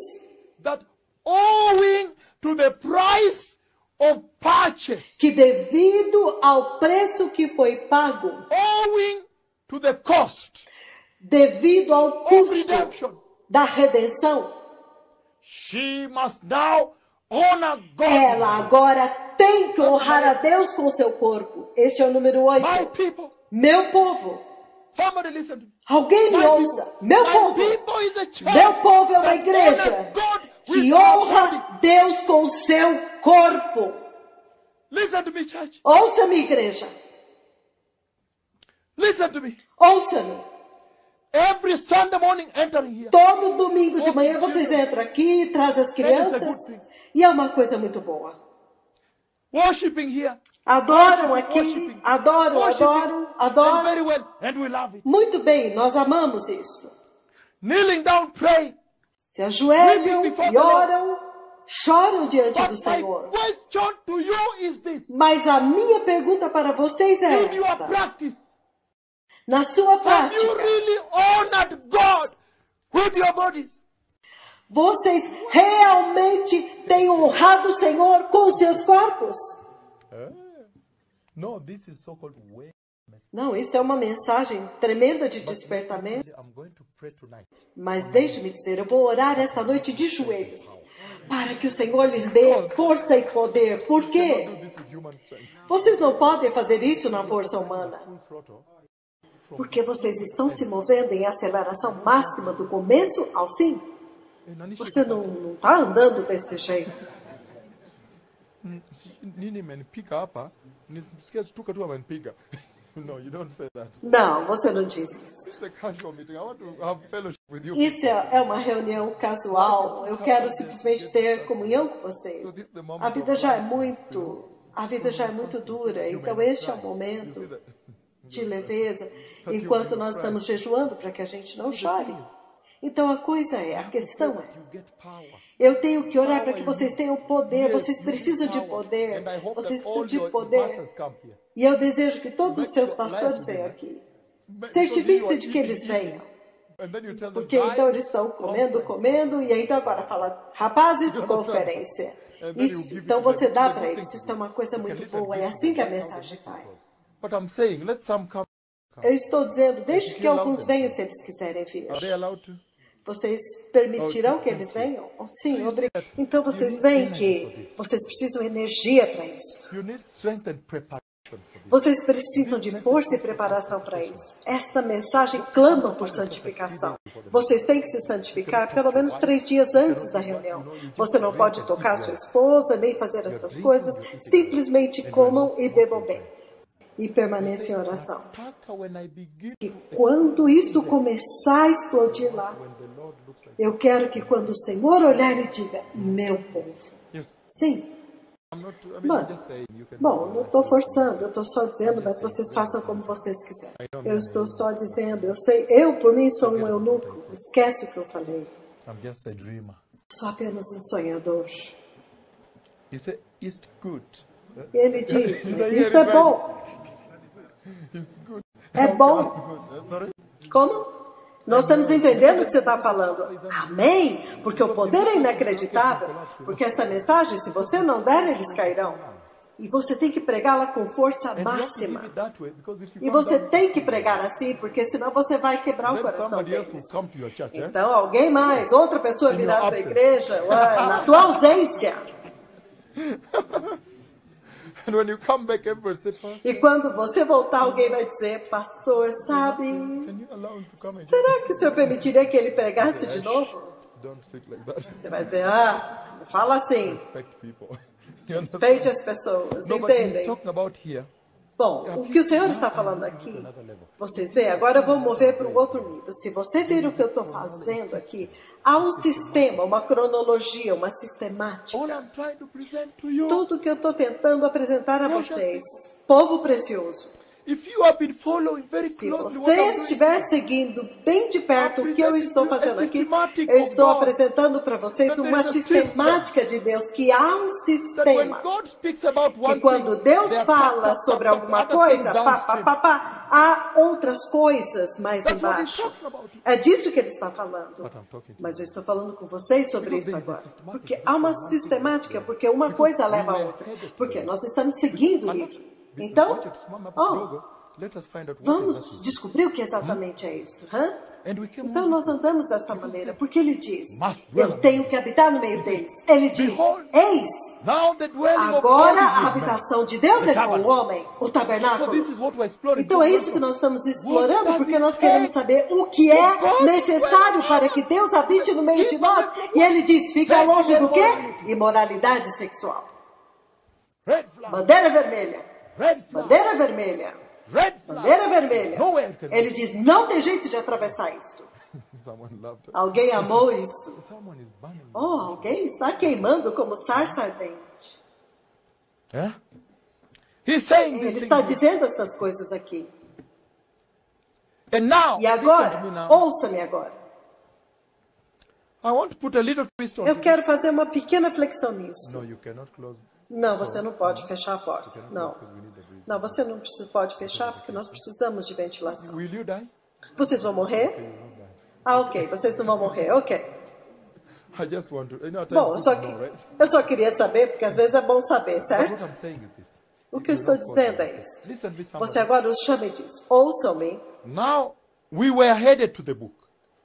that owing to the price of purchase, que devido ao preço que foi pago, owing to the cost, devido ao custo da redenção, she must now honor God. Ela agora tem que honrar a Deus com o seu corpo. Este é o número 8. My people. Meu povo. Somebody listen to me. Alguém me ouça. Meu povo. Meu povo é uma igreja que honra Deus com o seu corpo. Listen to me, church. Ouça-me, igreja. Listen to me. Ouça-me. Every Sunday morning entering here. Todo domingo de manhã vocês entram aqui, trazem as crianças. E é uma coisa muito boa. Worshiping here. Adoram aqui, adoram. And very well, and we love it. Muito bem, nós amamos isto. Kneeling down, pray. Se ajoelham e oram, choram diante do Senhor. My question to you is this. Mas a minha pergunta para vocês é In your esta. practice, Na sua have prática, you really honored God with your bodies? vocês realmente têm honrado o Senhor com os seus corpos? No, this is so-called way. Não, isso é uma mensagem tremenda de despertamento. I'm going to pray tonight. Mas deixe-me dizer, eu vou orar esta noite de joelhos, para que o Senhor lhes dê força e poder. Por quê? Do this with human strength. Vocês não podem fazer isso na força humana. Porque vocês estão se movendo em aceleração máxima do começo ao fim. Você não está andando desse jeito. Nini imenipiga hapa, nisikia stuka tu amenipiga. No, you don't say that. Não, você não diz isso. It's a casual meeting. I want to have fellowship with you. Isso é uma reunião casual. Eu quero simplesmente ter comunhão com vocês. A vida já é muito dura. Então este é o momento de leveza, enquanto nós estamos jejuando para que a gente não chore. Então a questão é, eu tenho que orar para que vocês tenham poder, vocês precisam de poder, vocês precisam de poder. E eu desejo que todos os seus pastores venham aqui. Certifique-se de que eles venham. Porque então eles estão comendo, e então agora fala, rapazes, conferência. Isso, então você dá para eles, isso é uma coisa muito boa, é assim que a mensagem vai. Eu estou dizendo, deixe que alguns venham se eles quiserem vir. Vocês permitirão que eles venham? Oh, sim, obrigado. Então vocês veem que vocês precisam de energia para isso. Vocês precisam de força e preparação para isso. Esta mensagem clama por santificação. Vocês têm que se santificar pelo menos 3 dias antes da reunião. Você não pode tocar sua esposa, nem fazer estas coisas. Simplesmente comam e bebam bem. E permaneçam em oração. E quando isto começar a explodir lá, eu quero que quando o Senhor olhar e diga, meu povo. Sim. Bom, não estou forçando, eu estou só dizendo, mas vocês façam como vocês quiserem. Eu estou só dizendo, eu por mim sou um eunuco, esquece o que eu falei. Sou apenas um sonhador. E ele diz, mas isso é bom. É bom. Como? Nós estamos entendendo o que você está falando. Amém? Porque o poder é inacreditável. Porque essa mensagem, se você não der, eles cairão. E você tem que pregá-la com força máxima. E você tem que pregar assim, porque senão você vai quebrar o coração deles. Então, alguém mais, outra pessoa virá para a igreja, na tua ausência. E quando você voltar, alguém vai dizer, pastor, sabe, será que o senhor permitiria que ele pregasse de novo? Você vai dizer, não fala assim. Respeite as pessoas, entendem? Bom, o que o Senhor está falando aqui, vocês veem, agora eu vou mover para um outro nível. Se você vir o que eu estou fazendo aqui, há um sistema, uma cronologia, uma sistemática. Tudo que eu estou tentando apresentar a vocês, povo precioso. Se você estiver seguindo bem de perto o que eu estou fazendo aqui, eu estou apresentando para vocês uma sistemática de Deus, que há um sistema, que quando Deus fala sobre alguma coisa, há outras coisas mais embaixo. É disso que ele está falando. Mas eu estou falando com vocês sobre isso agora. Porque há uma sistemática, porque uma coisa leva a outra. Porque nós estamos seguindo o livro. Então, vamos descobrir o que exatamente é isso. Então nós andamos desta maneira, porque ele diz, eu tenho que habitar no meio deles. Ele diz, eis, agora a habitação de Deus é com o homem, o tabernáculo. Então é isso que nós estamos explorando, porque nós queremos saber o que é necessário para que Deus habite no meio de nós. E ele diz, fica longe do quê? Imoralidade sexual. Bandeira vermelha. Bandeira vermelha. Bandeira vermelha. Ele diz, não tem jeito de atravessar isto. Alguém amou isto. Alguém está queimando como sarça ardente. Ele está dizendo estas coisas aqui. E agora, ouça-me agora. Eu quero fazer uma pequena flexão nisso. Não, você não pode fechar a porta. Não, você não pode fechar porque nós precisamos de ventilação. Vocês vão morrer? Ok, vocês não vão morrer, ok. Bom, eu só queria saber, porque às vezes é bom saber, certo? O que eu estou dizendo é isso. Você agora os chama e diz, ouçam-me.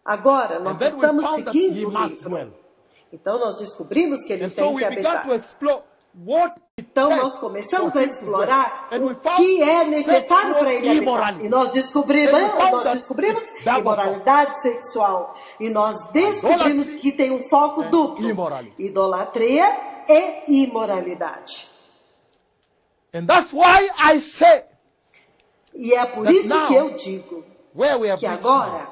Agora nós estamos seguindo o livro. Então nós descobrimos que ele tem que habitar. Então nós começamos a explorar o que é necessário para ele habitar. E nós descobrimos imoralidade sexual. E nós descobrimos que tem um foco duplo. Idolatria e imoralidade. E é por That isso now, que eu digo where we have que reached agora, now,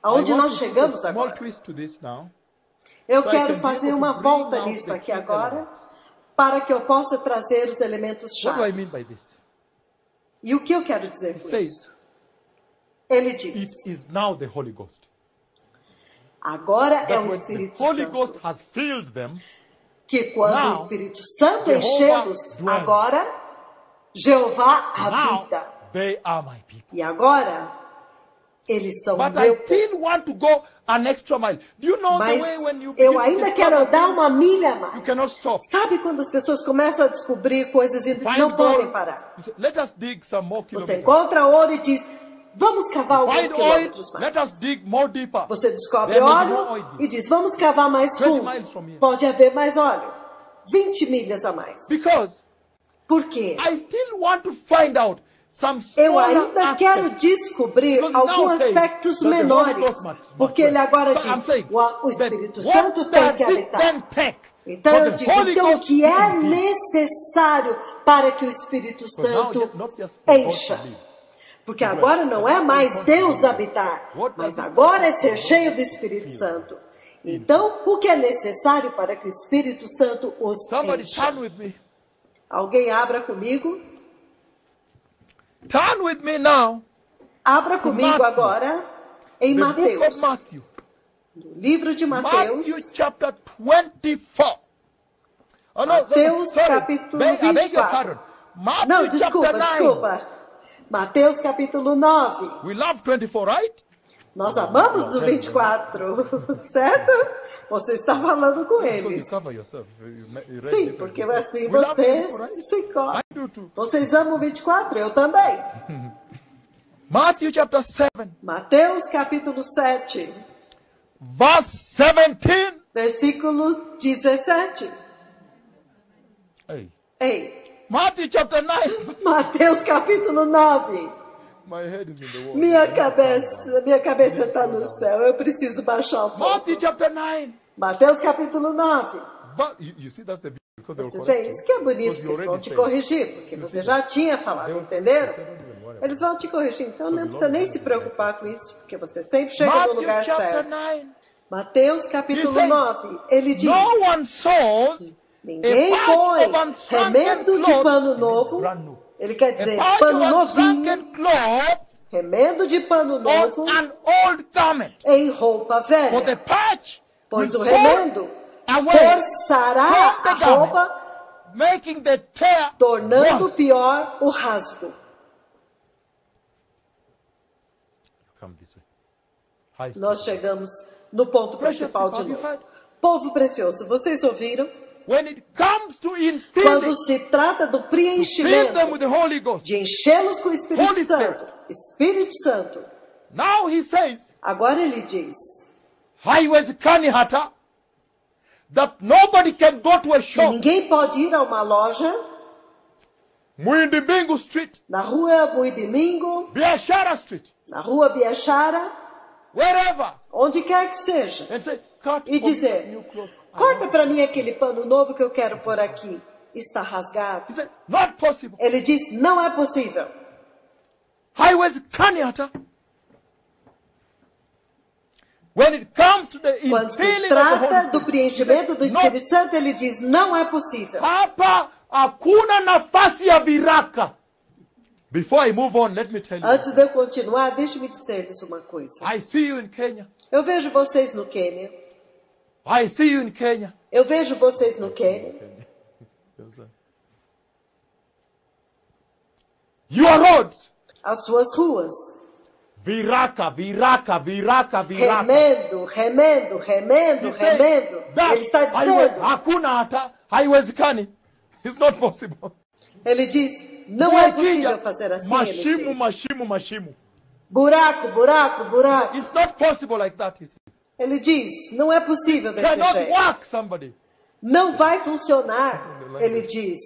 aonde I want nós to put a chegamos small agora, twist to this now. eu So I quero can be fazer able to uma bring volta out nisto the aqui key agora, elements. para que eu possa trazer os elementos What do I chave. mean by this? E o que eu quero dizer He com says, isso? Ele it diz, is now the Holy Ghost. agora é That o when the Espírito Holy Santo. Ghost has filled them, Que quando now, o Espírito Santo Jehovah enchê-los, dwells. agora Jeová now habita. they are my people. E agora eles são But I meu povo. still want to go an extra mile. Do you know Mas the way when you eu begin to ainda discover quero andar things, uma milha a mais. you cannot stop. Sabe quando as pessoas começam a descobrir coisas e Find não podem gold, parar? you say, let us dig some more Você kilometers. encontra ouro e diz, vamos cavar alguns Find oil, quilômetros let mais. us dig more deeper. Você descobre There may be more óleo oil. e diz, vamos cavar mais 20 fundo. miles from here. Pode haver mais óleo. 20 milhas a mais. Because Por quê? I still want to find out some Eu smaller ainda quero aspects. descobrir Because now alguns saying aspectos that the Holy menores. Ghost must Porque dwell. ele agora So I'm diz, saying o that Espírito what Santo tem does que it habitar. then take Então for eu the digo, Holy então o Ghost que to é be? necessário para que o Espírito Because now Santo not just for God to encha? live. Porque agora não é mais Deus habitar, mas agora é ser cheio do Espírito Santo. Então, o que é necessário para que o Espírito Santo os Somebody encha? turn with me. Alguém abra comigo? Turn with me now. Abra comigo Matthew. agora em The book of Mateus. Matthew. No livro de Mateus. Matthew chapter 24. Oh, no, Mateus sorry. capítulo I beg your 24. pardon. Matthew Não, desculpa, chapter 9. desculpa. Mateus capítulo 9. We love 24, right? Nós amamos o 24, certo? Você está falando com Because you eles. cover yourself. You read Sim, differently. porque So, assim we love você 24, right? se encosta. I do too. Vocês amam o 24? Eu também. Matthew chapter 7, Mateus capítulo 7, verse 17. versículo 17. Hey. Ei, Matthew chapter 9. Mateus capítulo 9. My head is in the wall. Minha cabeça está no céu. Eu preciso baixar um pouco. Matthew chapter 9. Mateus capítulo 9. But you see, that's the beauty. Because they will Você correct vê, you. isso que é bonito, Because que you eles vão already te said. corrigir, porque você já tinha falado, entenderam? Eles vão te corrigir, então não precisa nem se preocupar com isso, porque você sempre chega no Matthew lugar chapter certo. 9. Mateus capítulo He says, 9, ele diz, No one sews ninguém a part põe of unshrunken remendo de cloth, pano novo, brand new. ele quer A dizer part pano of novinho, unshrunken cloth remendo de pano novo on an old garment. em roupa For the velha, patch pois will o pull remendo away forçará from the a garment, roupa, making the tear tornando worse. pior o rasgo. Come this way. High Nós speed. chegamos no ponto Precious principal de people, have you novo. heard? Povo precioso, vocês ouviram? When it comes to Quando infilling, se trata do fill them with preenchimento, the Holy Ghost. de enchê-los com o Espírito Holy Santo, Espírito Santo, Now he says, agora ele diz, haiwezekani hata that nobody can go to a que shop, ninguém pode ir a uma loja Mwindi Mbingu Street, na rua Muidimingo, Biashara Street, na rua Biachara, wherever, onde quer que seja, and say, cut e for me dizer, new clothes. corta para mim aquele pano novo que eu quero pôr aqui. Está rasgado. He said, not possible. Ele diz, não é possível. Haiwezekani hata. When it comes to the Quando se infilling of the Holy trata do Spirit, preenchimento do he said, Espírito Santo, ele diz, não é possível. hapa hakuna nafasi ya viraka. Before I move on, let me tell you. Antes de eu continuar, deixe-me dizer-lhes uma coisa. I see you in Kenya. Eu vejo vocês no Quênia. I see you in Kenya. Eu vejo vocês no Quênia. Your roads. As suas ruas. Viraka, viraka, viraka, viraka. Remendo, remendo, remendo, He said remendo. that Ele está dizendo. hakuna hata haiwezekani. It's not possible. Ele diz, não é possível fazer assim. Ele Mashimo, diz. mashimo, mashimo. Buraco, buraco, buraco. It's not possible like that, he says. Ele diz, não é possível desse Cannot jeito. work, somebody. Não vai funcionar. Ele diz,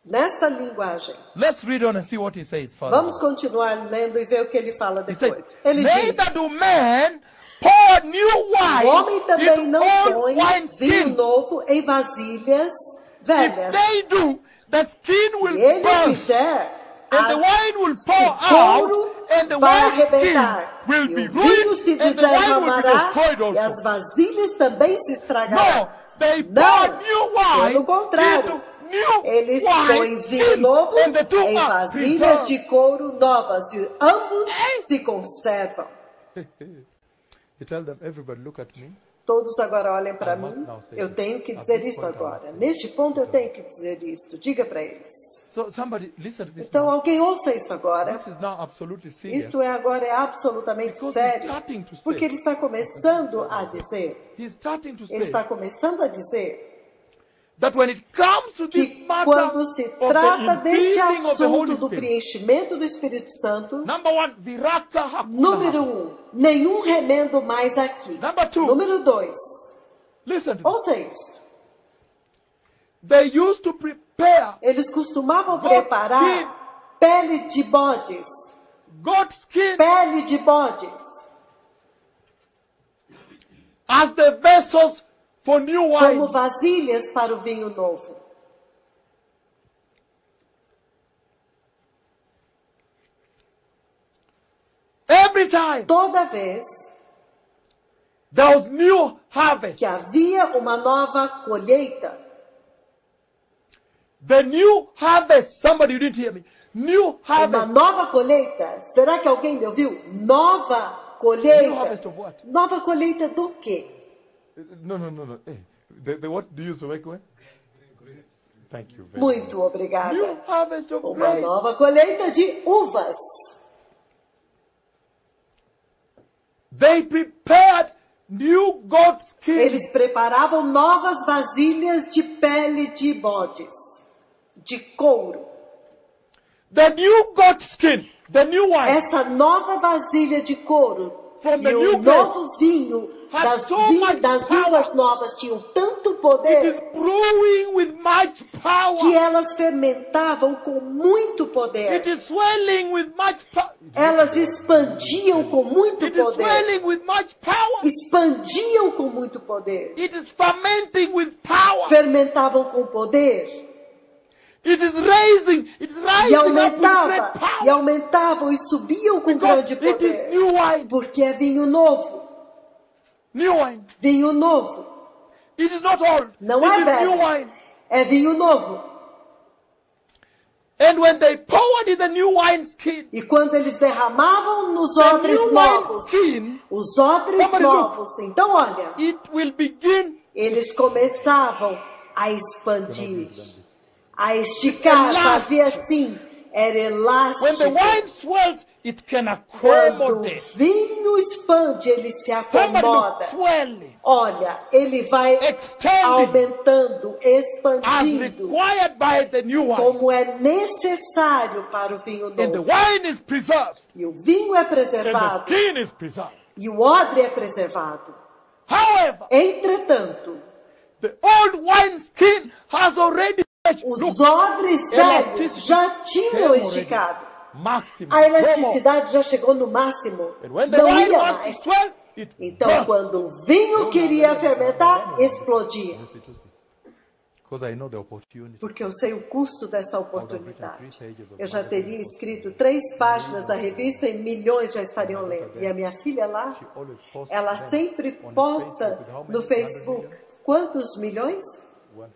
nesta linguagem. Let's read on and see what he says, Father. Vamos continuar lendo e ver o que ele fala He depois. says, Ele diz, neither do men pour new o homem wine também in não old põe wine vinho skins. novo em vasilhas If velhas. they do, the skin Se will ele burst. fizer, And the wine will pour o couro out, and the vai wine skin arrebentar, will e be o vinho ruined, se and the wine will be desarramará, destroyed e as also. vasilhas também se No, estragarão. they pour Não, new pelo wine contrário, into new eles wine põem vinho skins, novo and the two em are vasilhas preserved. de couro novas, e ambos se conservam. You tell them, everybody look at me. Todos agora olhem para I must mim. now say Eu this. tenho que At dizer this isto point, I must agora. say Neste ponto eu tenho que dizer isto. Diga para eles. So somebody listen to this Então now. alguém ouça isso agora. This is now absolutely serious. Isto agora é absolutamente Because he's sério. starting to say. Porque ele está começando a dizer. He's starting to Ele say está começando a dizer that when it comes to this que matter quando se trata of the deste infilling of the Holy assunto do Spirit, preenchimento do Espírito Santo, number one, viraka hakuna. número 1, nenhum remendo mais aqui. Number 2, Número 2, listen to this. ouça isto. They used to prepare Eles costumavam Goat preparar pele de bodes. goat skin Pele de bodes. as the vessels for new wine. Como vasilhas para o vinho novo. Every time Toda vez there was new harvest, que havia uma nova colheita, the new harvest, somebody, you didn't hear me, new uma harvest, nova colheita, será que alguém me ouviu? Nova new harvest colheita. of what? Nova colheita do quê? No. Hey, the what do you use to make one? Thank you very much. Muito New obrigada. harvest of Uma grapes. nova colheita de uvas. They prepared new goat skins. Eles preparavam novas vasilhas de pele de bodes, de couro. The new goat skin, the new wine, Essa nova vasilha de couro From the e new o novo vinho had das, so much das power. uvas novas tinham tanto it is poder brewing with much power. que elas fermentavam com muito poder. It is swelling with much power. Elas expandiam com muito It is poder. swelling with much power. Expandiam com muito poder. It is fermenting with power. Fermentavam com poder. It is rising. It's E rising up with great power. aumentavam e subiam com grande Because it is poder. new wine. Porque é vinho novo. New wine. Vinho novo. It is not old. Não it é is velho. new wine. É vinho novo. And when they poured in the new wine skin, E quando eles derramavam nos the odres new novos, wine skin, os odres Somebody look. novos, então olha, it will begin eles começavam a expandir, a esticar, Elástico. fazia assim, era when the elástico. wine swells, it can Quando o accommodate. vinho expande, ele se Somebody look, acomoda. swelling Olha, ele vai Extending. aumentando, as expandindo, required by the new wine. como é necessário para o vinho And the novo. wine is preserved. E o vinho é And the preservado, skin is preserved. e o odre é preservado. However, Entretanto, the old wine skin has already os look, odres velhos elasticity já came tinham already. esticado. Maximum. A elasticidade já chegou no máximo. And when the Não wine ia wants mais. to swell, it Então, bursts. quando o vinho queria fermentar, explodia. Because I know the opportunity. Porque eu sei o custo desta oportunidade. Eu já teria escrito 3 páginas da revista e milhões já estariam lendo. E a minha filha lá, She always posts ela them sempre on posta Facebook with how no many? Facebook. 100 Quantos milhões? million.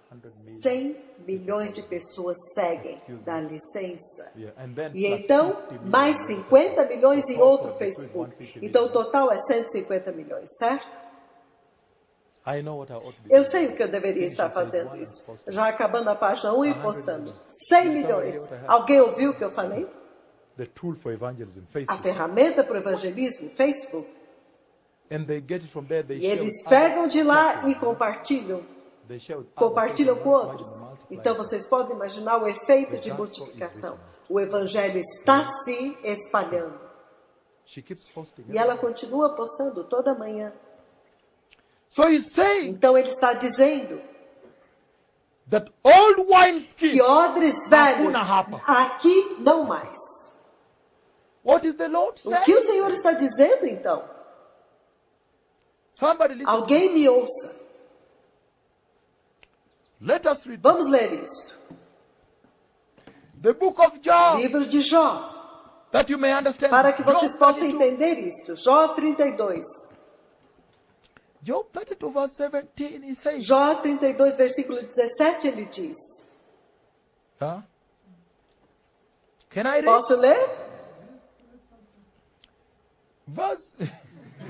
100 milhões de pessoas seguem. Dá licença. Yeah, and then E plus então, 50 million. mais 50 milhões em outro Total, Facebook. 150 Então, o million. total é 150 milhões, certo? I know what I ought to be Eu doing. sei o que eu deveria estar Finishing page fazendo one isso. and posting. Já acabando a página 1 e 100 postando. million. 100 milhões. Alguém ouviu o que eu falei? The tool for evangelism, A Facebook. ferramenta para o evangelismo, Facebook. And they get it from there, they E share eles with pegam other de lá platforms. e compartilham. They share with others. Compartilham com Multiply, outros. multiply. Então vocês podem imaginar o efeito de multiplicação. O evangelho está se espalhando. She keeps posting. E ela continua postando toda manhã. So he's saying Então ele está dizendo that old que wineskin. odres velhos, Hakuna hapa. aqui não mais. What is the Lord O saying? que o Senhor está dizendo então? Somebody listen. Alguém me ouça. Let us read. Vamos ler isto. The book of Job. Livro de Jó. That you may understand. Para que vocês Job possam 32. entender isto. Jó 32. Job 32 verse 17, he says. Jó 32, versículo 17, ele diz. Huh? Can I read? Posso ler? Verse.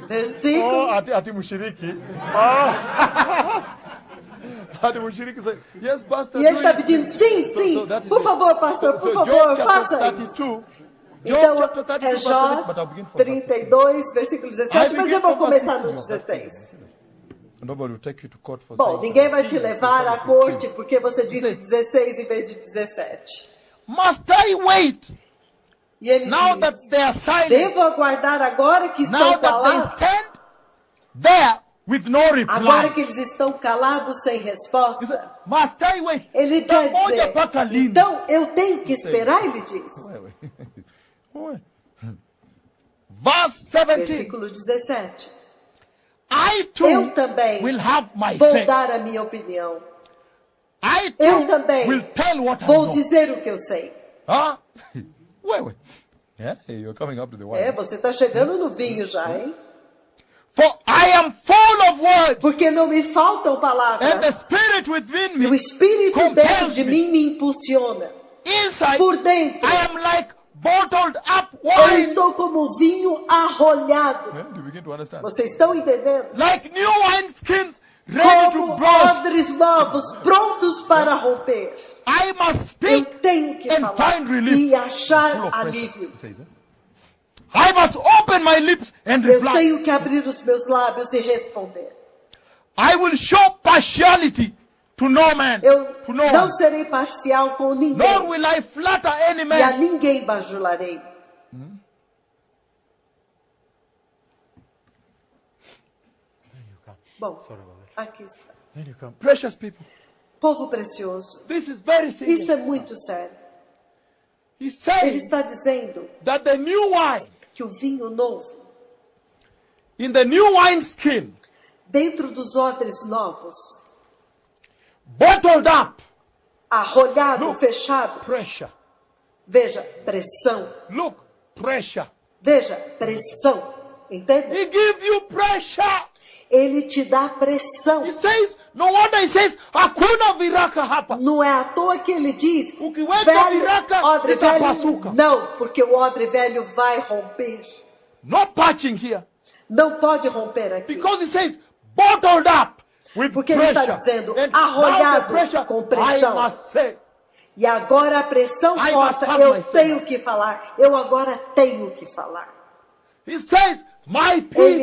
Versículo. Ati mushiriki. Ati mushiriki say, yes, pastor. E ele do está it." pedindo, sim, sim. that is Por it. favor, pastor, por So favor, Job faça chapter isso. 32. Então, Job chapter 32 é verse Jó 17, but I'll begin from verse 32, versículo 17, mas eu vou começar no 16. Nobody will take you to court for Bom, saying ninguém vai te 17, levar à 16. corte porque você disse 16 em vez de 17. Must I wait E ele now that diz, they are silent? devo aguardar agora que Now estão that they calados? stand there with no Agora reply. que eles estão calados sem resposta? Must I wait? Ele quer Moja dizer, mpaka lini? então eu tenho que esperar, ele diz. Verse 17. Versículo 17. I Eu too também will have my vou say. dar a minha opinião. I Eu too também will tell what I vou know. dizer o que eu sei. Huh? Wait. Yeah, you're coming up to the wine. Você está chegando no vinho já, hein? For I am full of words, Porque não me faltam and the palavras. Spirit within E o me Espírito dentro compels de me. mim me impulsiona. Inside, Por dentro, I am like bottled up eu wine. estou como vinho arrolhado. Yeah, do you begin to understand? Vocês estão entendendo? Like new wineskins ready to Como burst. odres novos, prontos para romper. I must Eu speak tenho que and falar find relief. e Full achar of pressure, alívio. he says, eh? I must open my lips and Eu reply. tenho que abrir os meus lábios e responder. I will show partiality to no man, Eu to no não one. serei parcial com Nor ninguém. will I flatter any E a man. ninguém bajularei. Bom, aqui está. Then you come. Precious people, Povo precioso, this is very serious. isso é muito sério. He Ele says está dizendo that the new wine que o vinho novo, in the new wineskin, dentro dos odres novos, bottled up, arrolhado, Look. fechado, pressure. veja, pressão. Look, pressure. Veja, pressão. Entende? He gives you pressure. Ele te dá pressão. He says, no wonder he says, hakuna viraka hapa. Não é à toa que ele diz, Ukiweka velho, viraka, odre itapasuka. velho. Não, porque o odre velho vai romper. No patching here. Não pode romper aqui. Because he says, bottled up with Porque ele está pressure. dizendo, And now the arrolhado pressure, com I pressão. must say. E agora a pressão I força, must have eu my say. tenho que falar. Eu agora tenho que falar. He says, my Ele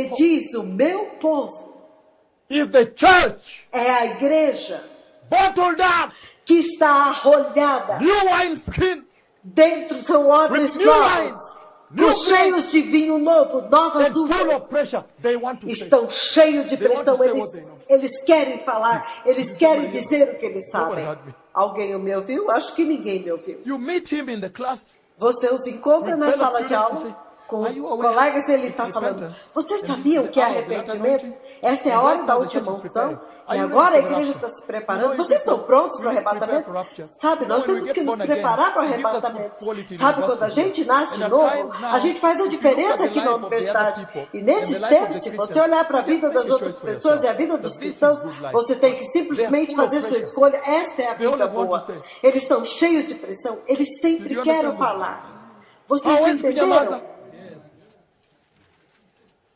people diz, o meu povo is the church. é a igreja Bottled up. que está arrolhada. New wineskins. Dentro são odres With new novos, wine, new com cheios de vinho novo, novas And full of uvas. pressure. They want to say. Estão cheios de They want pressão. to say what they know. Eles querem falar, eles querem dizer o que eles sabem. heard me. Alguém me ouviu? Acho que ninguém me ouviu. You meet him in the class. Você os encontra With na fellow sala de students, aula you say, com "Are os you aware colegas, ele of está falando. repentance? Vocês And sabiam this o que é is the hour of the arrependimento? anointing? Esta é a And hora right da now the church última is unção. preparing. E Are you agora a ready for the igreja rapture? está se preparando. You know, Vocês estão prontos para o we need to prepare arrebatamento? for rapture. Sabe, nós When we temos get que nos born again, preparar para o it gives us good arrebatamento. quality in Sabe, quando a university. gente nasce And de at novo, times now, a gente faz a if you look diferença at the aqui na life of the universidade. other people E and nesses the life of tempos, the se Christians, você olhar para a just vida make das a outras choice for pessoas e a yourself. vida dos That this is cristãos, good life. você tem que They simplesmente are full of fazer sua pressure. escolha. Esta é a They vida always want boa. to say. Eles estão cheios de pressão. Eles Do sempre you querem understand? falar. Vocês Hawezi kunyamaza. entenderam?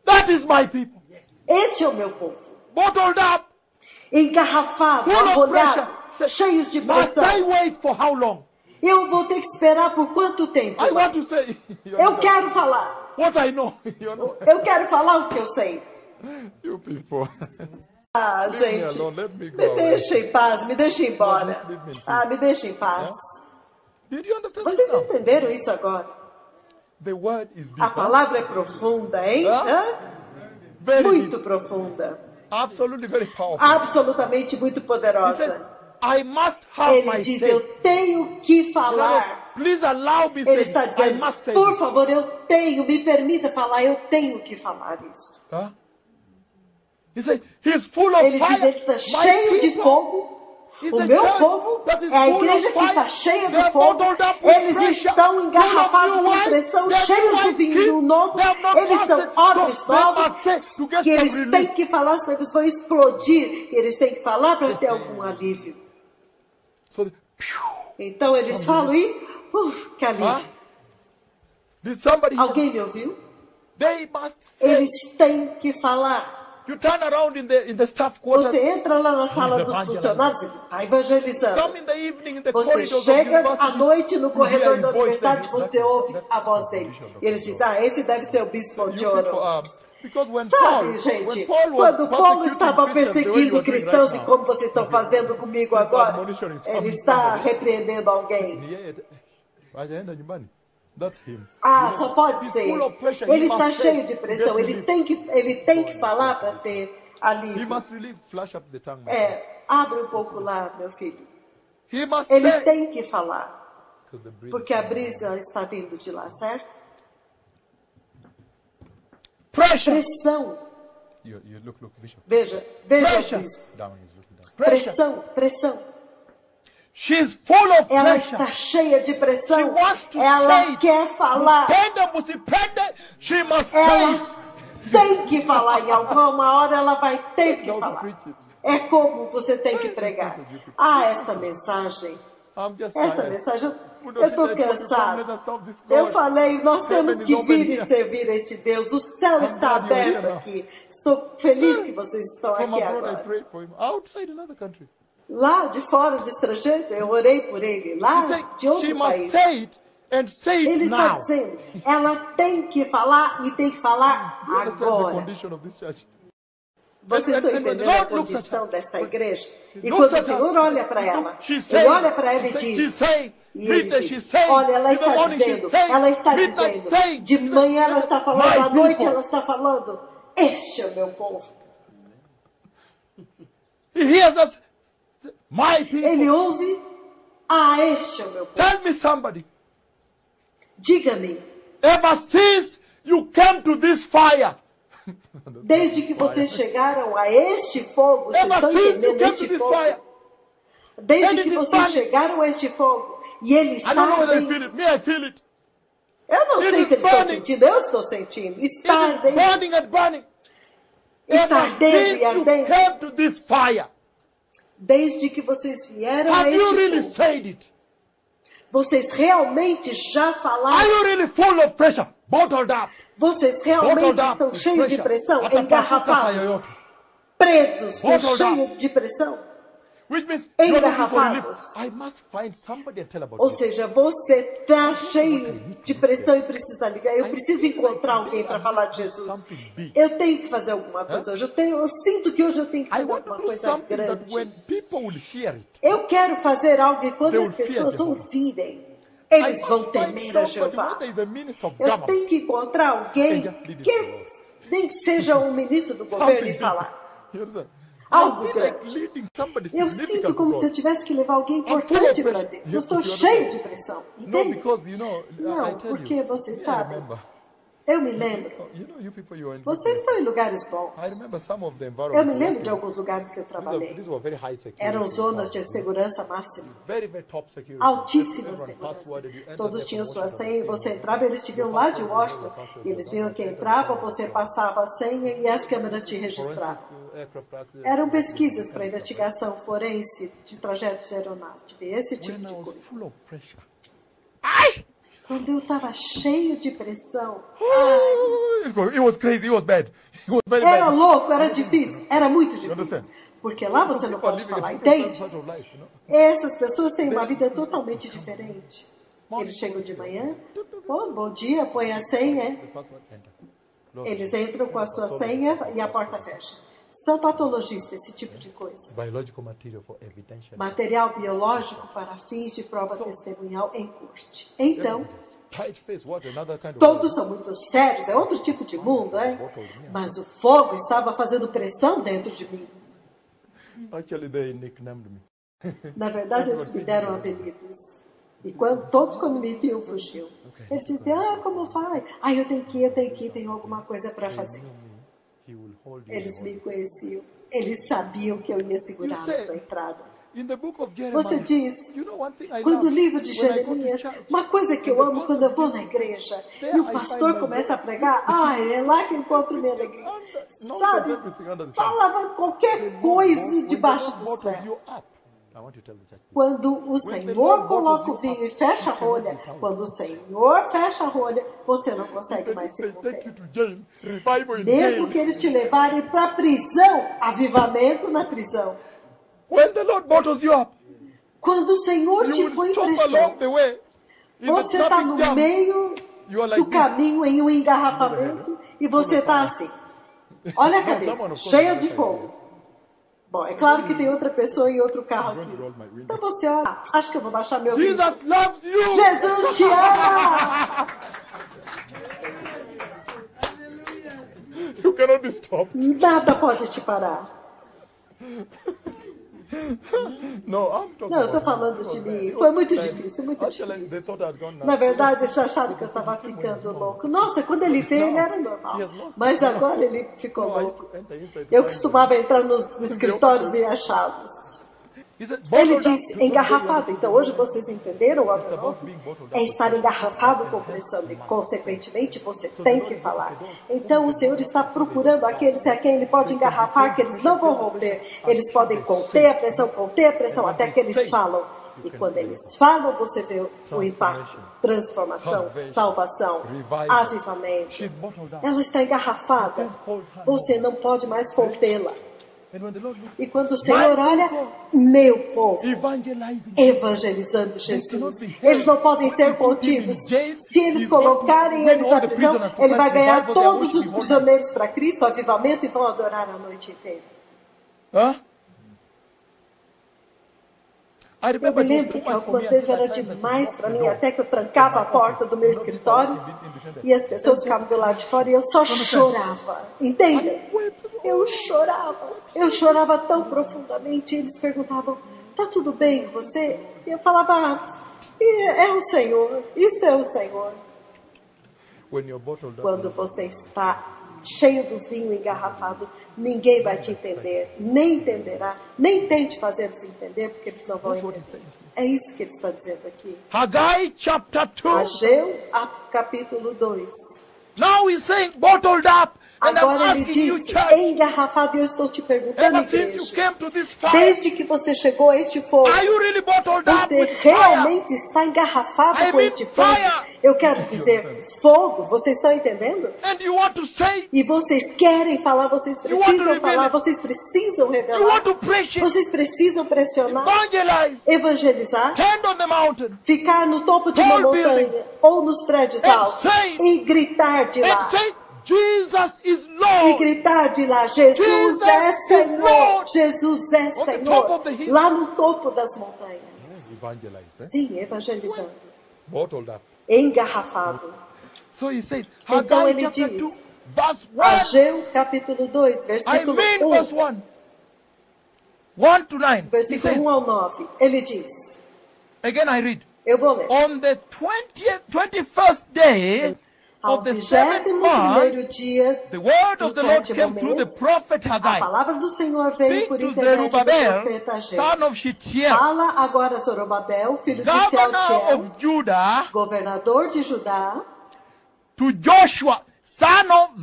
That is my people. Este é o meu povo. Bottled up. Engarrafado, Full of arrolhado, pressure. cheios de Must pressão. I wait for how long? Eu vou ter que esperar por quanto tempo? I want mais? to say. Eu quero falar. What I know. You understand? Eu quero falar o que eu sei. You people. Ah, Leave me gente, alone. Let me go me away. deixa em paz, me deixa ir embora. No, just leave me in peace. Ah, me deixa em paz. Did you understand Vocês this now? entenderam isso agora? The word is deep. A palavra é profunda, hein? Hã? Hã? Very Muito deep. profunda. Absolutely very powerful. Absolutamente muito He says, poderosa. I must have Ele my diz, say. eu tenho que In other words, falar. please allow me Ele say. está I dizendo, must say. por this. favor, eu tenho, me permita falar, eu tenho que falar isso. Huh? He said, he's full of Ele diz, fire. ele está My cheio de people. fogo. It's O a meu church povo that is é a full of igreja que fire. está cheia de They're fogo. bottled up with Eles pressure, estão full of engarrafados new com wine. pressão, They're cheios new de wine vinho kids. novo. They have not Eles são fasted. odres So they novos must say, to get que some eles relief. têm que falar, senão eles vão explodir. Eles têm que falar para ter algum alívio. So Então eles falam e... que alívio. did somebody hear? Alguém me ouviu? They must say. Eles têm que falar. You turn around in the staff quarters. Você entra lá na sala dos evangelizing. funcionários e está evangelizando. Come in the evening in the Você corridors of chega university. à noite no You corredor hear da his voice, universidade, then você ouve a voz dele. E eles dizem, esse deve ser o bispo You de people, ouro. because when Sabe, Paul, gente, when Paul was quando Paulo persecuting estava Christians, the way you perseguindo are doing cristãos right e now, como vocês estão fazendo comigo he's agora, admonishing ele está somebody. repreendendo alguém. Ajaenda nyumbani. That's him. Ah, só pode He's ser. full of pressure. Ele He está must cheio say de to pressão. get Ele tem que falar para ter He alívio. must really flash up the tongue. my friend. Abre um pouco lá, meu filho. He must Ele say. tem que falar. 'Cause the breeze Porque is a coming. brisa está vindo de lá, certo? Pressure. Pressão. You look, Bishop. Veja o Pressure. bispo. Down, he's looking down. Pressure. Pressão. She's full of Ela pressure. está cheia de She pressão. wants to say Ela it. quer falar. She must say Ela it. tem que falar. Em alguma hora ela vai ter que How to falar. preach it. É como você tem que pregar. Esta mensagem. I'm just Esta tired. mensagem, eu estou Let us cansado. solve this Eu God. falei, nós temos Heaven que is open vir e here. servir a este Deus. O céu está glad you're here aberto now. aqui. Estou feliz que vocês estão From aqui abroad, I agora. prayed for him. Outside another country. Lá de fora do estrangeiro, eu orei por ele. He Lá said, de she outro must país. say it and say it Ele está now. dizendo, ela tem que falar e tem que falar Do you understand the agora. condition of this church? Vocês estão And when the entendendo a Lord looks at condição her, desta igreja? E looks quando o at her, Senhor olha para ela, she's ele saying, olha para ela e she's diz, saying, e ele midday diz, she's saying, olha, ela in the está morning she's dizendo, saying, ela está midnight dizendo, saying, de manhã ela está falando, my à noite people. ela está falando, este é o meu povo. He hears us, my people. Ele ouve, este é o meu povo. Tell me somebody, Diga-me, ever since you came to this fire, desde que vocês chegaram a este fogo, vocês ever estão since you entendendo came to este this fogo? fire, Desde And que it is vocês burning. chegaram a este fogo, e ele I está don't know whether you ardendo. feel it. Me, I feel it. Eu não It sei is se eles estão burning. sentindo, eu estou sentindo. It Está is ardendo. burning and burning. Está Ever ardendo since e you ardendo. came to this fire, Desde que vocês vieram a have you really este fogo, said it? vocês realmente já Are falaram? you really full of pressure, bottled up? Vocês realmente Bottled up estão with cheios de pressure. pressão, Atapasuka engarrafados, sayoyote. presos, Bottled cheios de pressão? Which means you're looking for relief. Engarrafados. I must find somebody and tell about Ou this. seja, você está cheio de pressão e precisa aliviar. Eu preciso encontrar alguém para falar de Jesus. Eu tenho que fazer alguma coisa hoje. Eu sinto que hoje eu tenho que I fazer want to alguma do coisa something that grande. when people will hear it, Eu quero fazer algo e quando They as will fear pessoas the Lord. ouvirem, I eles must vão find temer a somebody, Jeová. whether he's a minister of Eu government, tenho que encontrar alguém And just lead it to the que Lord. nem que seja um ministro do governo something e big. falar. You understand? Algo I feel like grande. leading somebody Eu significant sinto to como God. se eu tivesse que levar alguém full of importante para pressure. Deus. Eu Yes, estou you cheio understand? de pressão. No, Entende? because you know, I Não, tell porque you, vocês I sabem. remember. Eu me lembro. You know, you people, you are in Vocês estão em lugares bons. I remember some of the Eu me environments. lembro de alguns lugares que eu These trabalhei. were very high security. Eram zonas de segurança máxima. Very, very top security. Altíssima Everyone segurança. passworded, you enter Todos there tinham from sua Washington, senha e você entrava, eles te viam lá de Washington. E eles viam que entrava, você passava a senha e as câmeras te registravam. aircraft accident. Eram pesquisas para investigação forense de trajetos de aeronáutica, esse tipo When I de was coisa. full of pressure. Quando eu estava cheio de pressão, It was crazy. It was bad. It was very era bad. louco, era difícil, era muito understand? difícil. Porque lá você não People are pode living a falar, different entende? sort of life, you know? Essas pessoas têm uma vida totalmente diferente. Eles chegam de manhã, bom dia, põe a senha, The password, enter. eles entram com a sua senha e a porta fecha. São patologistas, esse tipo de coisa. Biological material for evidential. Material biológico para fins de prova testemunhal em corte. Então, Tight face, what another kind of todos são muito sérios, é outro tipo de mundo, né? Mas o fogo estava fazendo pressão dentro de mim. Actually, they nicknamed me. Na verdade, eles me deram apelidos. E quando me viam, fugiam. Eles diziam, como faz? Eu tenho que ir, tenho alguma coisa para fazer. He will hold you. Eles me conheciam. Eles sabiam que eu ia segurá-los na entrada. In the book of Você Jeremiah, diz, you know one thing I quando o love? livro de When I go to Jeremias, church, uma coisa que eu amo quando eu vou na igreja e o pastor começa a pregar, é lá que eu encontro minha alegria. Sabe, falava qualquer coisa debaixo do céu. Quando o Senhor coloca o vinho e fecha a rolha, quando o Senhor fecha a rolha, você não consegue mais se conter. Mesmo que eles te levarem para a prisão, avivamento na prisão. When the Lord bottles you up, Quando o Senhor you te will põe stop pressão, along the way. In the você está traffic no jam, meio you are like do this. caminho em um engarrafamento e você está assim. Olha a cabeça, cheia de fogo. Bom, é claro que tem outra pessoa em outro carro aqui. Então você olha, acho que eu vou baixar meu vídeo. Jesus loves you. Jesus te ama! You cannot be stopped. Nada pode te parar. No, I'm talking Não, eu estou about falando him. de mim. Foi muito difícil, muito Actually, they difícil. thought I'd gone Na verdade, eles acharam que eu estava ficando louco. Nossa, quando ele veio, ele era normal. Mas agora ele ficou louco. Eu costumava entrar nos escritórios e achá-los. Ele disse engarrafado. Então hoje vocês entenderam o amor? É estar engarrafado com pressão e, consequentemente, você tem que falar. Então o Senhor está procurando aqueles a quem Ele pode engarrafar, que eles não vão romper. Eles podem conter a pressão, até que eles falam. E quando eles falam, você vê o impacto. Transformação, salvação, avivamento. Ela está engarrafada. Você não pode mais contê-la. E quando o Senhor olha, meu povo, evangelizando Jesus, eles não podem ser contidos. Se eles colocarem eles na prisão, ele vai ganhar todos os prisioneiros para Cristo, avivamento, e vão adorar a noite inteira. Eu me lembro que algumas vezes era demais para mim, até que eu trancava a porta do meu escritório e as pessoas ficavam do lado de fora e eu só chorava. Entendem? Eu chorava tão profundamente. E eles perguntavam, tá tudo bem com você? E eu falava, é o Senhor, isso é o Senhor. Quando você está cheio do vinho engarrafado, ninguém vai te entender, nem entenderá, nem tente fazer eles entender, porque eles não vão entender. É isso que ele está dizendo aqui. Haggai chapter 2. Ageu, capítulo 2. Now he's saying bottled up. And I'm Agora ele asking you, diz, church, engarrafado, e eu estou te perguntando, ever since you igreja, came to this fire, desde que você chegou a este fogo, are you really bottled up você with fire? realmente está engarrafado I com mean este fogo? fire. Eu quero dizer, fogo, vocês estão entendendo? And you want to say, E vocês querem falar, vocês want to precisam reveal falar, it. vocês precisam you revelar, want to preach it, vocês precisam pressionar, evangelize, evangelizar, stand on the mountain, ficar no topo de uma Tall montanha buildings. ou nos prédios And altos say- e gritar de lá. and say, Jesus is E Lord. gritar de lá, Jesus Jesus é is Senhor, Lord. Jesus é On the top Senhor, of the hill. lá no topo das montanhas. Evangelize, Sim, evangelizando, bottled up. engarrafado. So he says, Então Haggai ele chapter diz, 2, verse 1. Ageu capítulo 2, I versículo mean verse 1, 1. 1 to 9. He versículo says, 1 ao 9, ele diz, again I read. eu vou ler. On the 21st day Ao of the seventh 21º month, dia, the word do of the Lord sétimo came through the mês, prophet a Haggai. palavra do Senhor veio Speak por to intermédio do Zerubbabel, profeta Ageu. son of Shealtiel, Fala agora Zorobabel, filho de governor Sealtiel, of Judah, governador de Judá, to Joshua, son of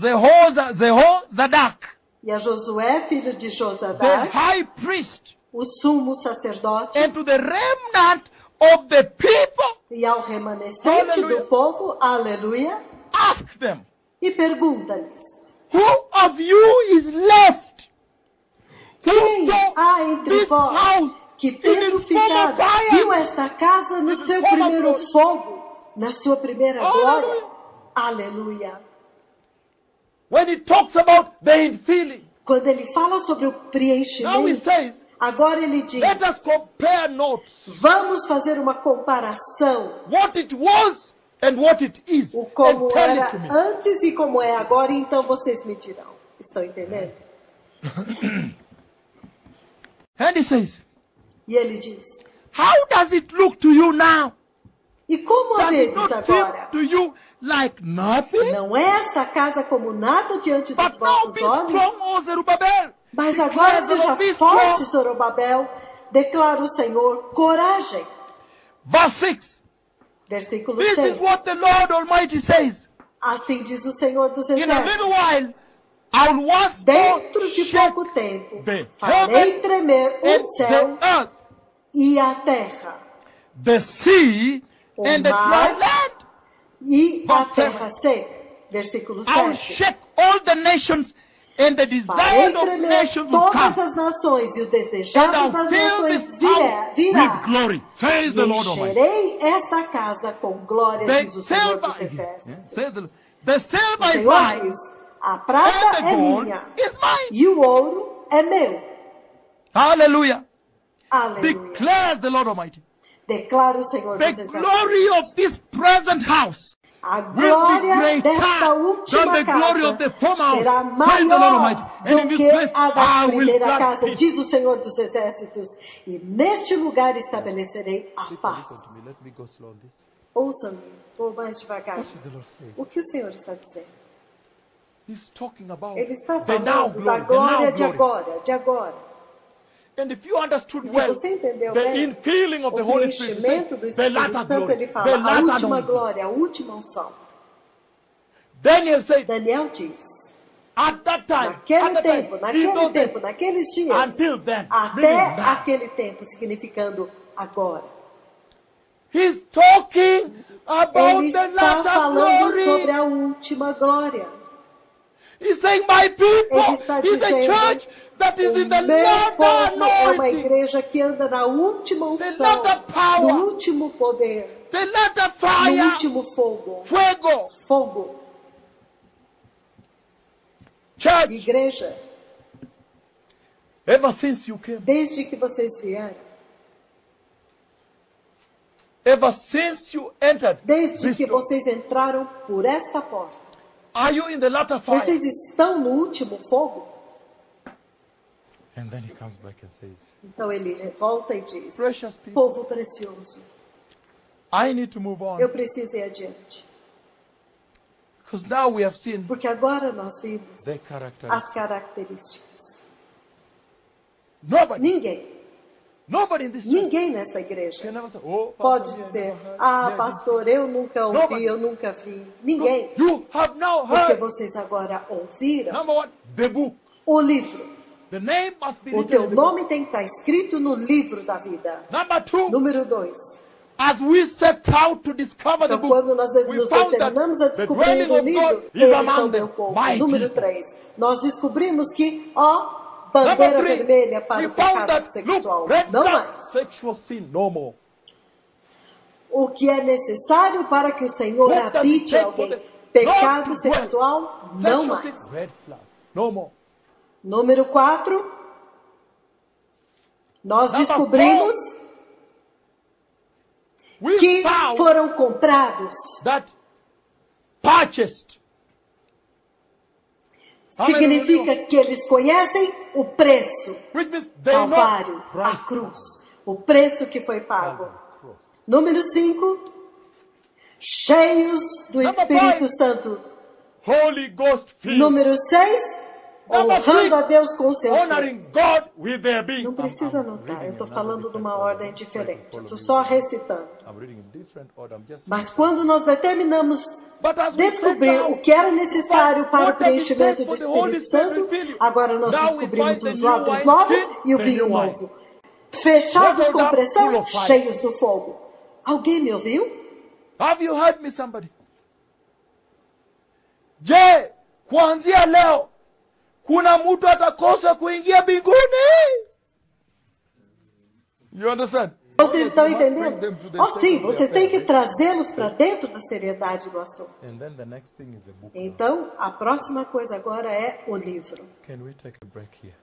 Jehozadak, e a Josué, filho de the Josadak, high priest, o sumo sacerdote, and to the remnant of the people, e ao remanescente Aleluia. do povo, aleluia, ask them, e pergunta-lhes, who of you is left? Who quem saw há entre this vós house que in tendo its former ficado, fire? viu esta casa no seu former primeiro glory. fogo, na sua primeira Aleluia. glória? Aleluia. When it talks about the infilling, Quando ele fala sobre o now he preenchimento, says, agora ele diz, let us compare notes. vamos fazer uma comparação, What it was and what it is. o como And tell era it to me. antes e como é agora, e então vocês me dirão. Estão entendendo? And he says, E ele diz, how does it look to you now? e como a Does it vedes not seem agora? to you like nothing? Não é esta casa como nada diante dos But now vossos be olhos? strong, O Zerubbabel. Mas agora Declare the Lord, seja be forte, strong. Zorobabel. declara o Senhor, coragem. Verse 6. Versículo This 6. is what the Lord Almighty says. Assim diz o Senhor dos In a little exércitos. while, I'll once Dentro more de shake pouco tempo, the farei heavens tremer o and céu the earth, e a terra, the sea O and the mar dry land. e a Verse terra seca. Versículo I'll 7. shake all the nations, and the desire Farei of tremer nations will todas come. as nações, e o And desejado I'll das fill nações this house virá. with glory, says E the Lord Almighty. encherei esta casa com glória, The diz o Senhor dos silver, exércitos. says the O silver is Senhor mine, diz, a prata and the é gold minha, is mine. e o ouro é meu. Hallelujah. Aleluia. Declares the Lord Almighty. Declara o Senhor The dos exércitos. glory of this present house A will be glória greater desta than última the glory casa of the former house, será says the Lord maior Almighty. And in do this que place a da I will primeira grant casa, peace. diz o Senhor dos exércitos. E neste lugar estabelecerei a paz. Let me go slow on this. Ouça-me, vou mais devagar. What is the Lord saying? O que o Senhor está dizendo? He's talking about Ele está the now falando da glory, the glória now de glory. agora, de agora. And if you understood E se well, você entendeu the bem, infilling of the o Holy Spirit, preenchimento do the Espírito latter Santo, glory, ele the fala, a latter última anointing. glória, a última unção. Daniel said, Daniel diz, at that time, naquele at that tempo, time, in those days, naqueles dias, until then, até meaning now. aquele tempo, significando agora. He's talking about Ele the está latter falando glory. sobre a última glória. He's saying, my people Ele está is a dizendo, church that is in the o meu latter povo é uma anointing, igreja que anda na última unção, latter power. no último poder, the latter no fire, último fogo. fuego. Fogo. Church, Igreja, ever since you came, desde que vocês vieram, ever since you entered, desde this que door, vocês entraram por esta porta, are you in the latter fire? vocês estão no último fogo? And then he comes back and says, Então ele volta e diz, Precious people. povo precioso, I need to move on. eu preciso ir adiante. Because now we have seen Porque agora nós vimos the character. as características. Nobody in this church Ninguém nesta igreja can never say, oh, pode Pastor, dizer, I never heard. ah, Yeah, pastor, eu nunca ouvi, Nobody. eu nunca vi. Ninguém. You have now Porque heard. vocês agora ouviram Number one, the book. o livro. The name must be O written teu in the book. nome tem que estar escrito no livro da vida. Number two, Número 2. as we set out to discover the Então, book, quando nós we nos found that determinamos a the descobrir dwelling o of livro, God is eles são among meu them. povo. My Número people. 3. Nós descobrimos que, ó, bandeira Number three, vermelha para we o found pecado that, sexual. look, red Não flag, mais. sexual sin, no more. O que é necessário para que o Senhor What does it habite take alguém. for the Pecado Lord to dwell? sexual, não Sexual mais. sin, red flag, no more. Número 4. Nós Number descobrimos We que found foram comprados. that purchased. Significa que eles conhecem o preço. Which means they know Calvário, a Christ. cruz. O preço que foi pago. Número 5. Cheios do Number Espírito 5. Santo. Holy Ghost filled. Número 6. Number 6. Honrando a Deus com o seu ser. Honoring God with their being. Não precisa I'm anotar, reading eu estou in falando another de uma different ordem order. diferente. Follow Estou me. só recitando. I'm reading in different order. I'm just Mas quando nós determinamos But as we descobrir set o que era out, necessário para o what does it preenchimento take do for the Holy Espírito Spirit Santo, to fill you? agora nós Now we descobrimos find os the new odres wine novos skin, e o the vinho new wine. novo. Fechados Bottled com up, full pressão, of fire. cheios do fogo. Alguém me ouviu? Have you heard me, somebody? Je, kuanzia leo kuna mtu atakosa kuingia mbinguni? You understand? Vocês estão You must bring them entendendo? to the Oh, sim, state of vocês their têm que faith. trazê-los para dentro da seriedade do assunto. And then the next thing is the book. Então, a próxima coisa agora é o livro. Can we take a break here?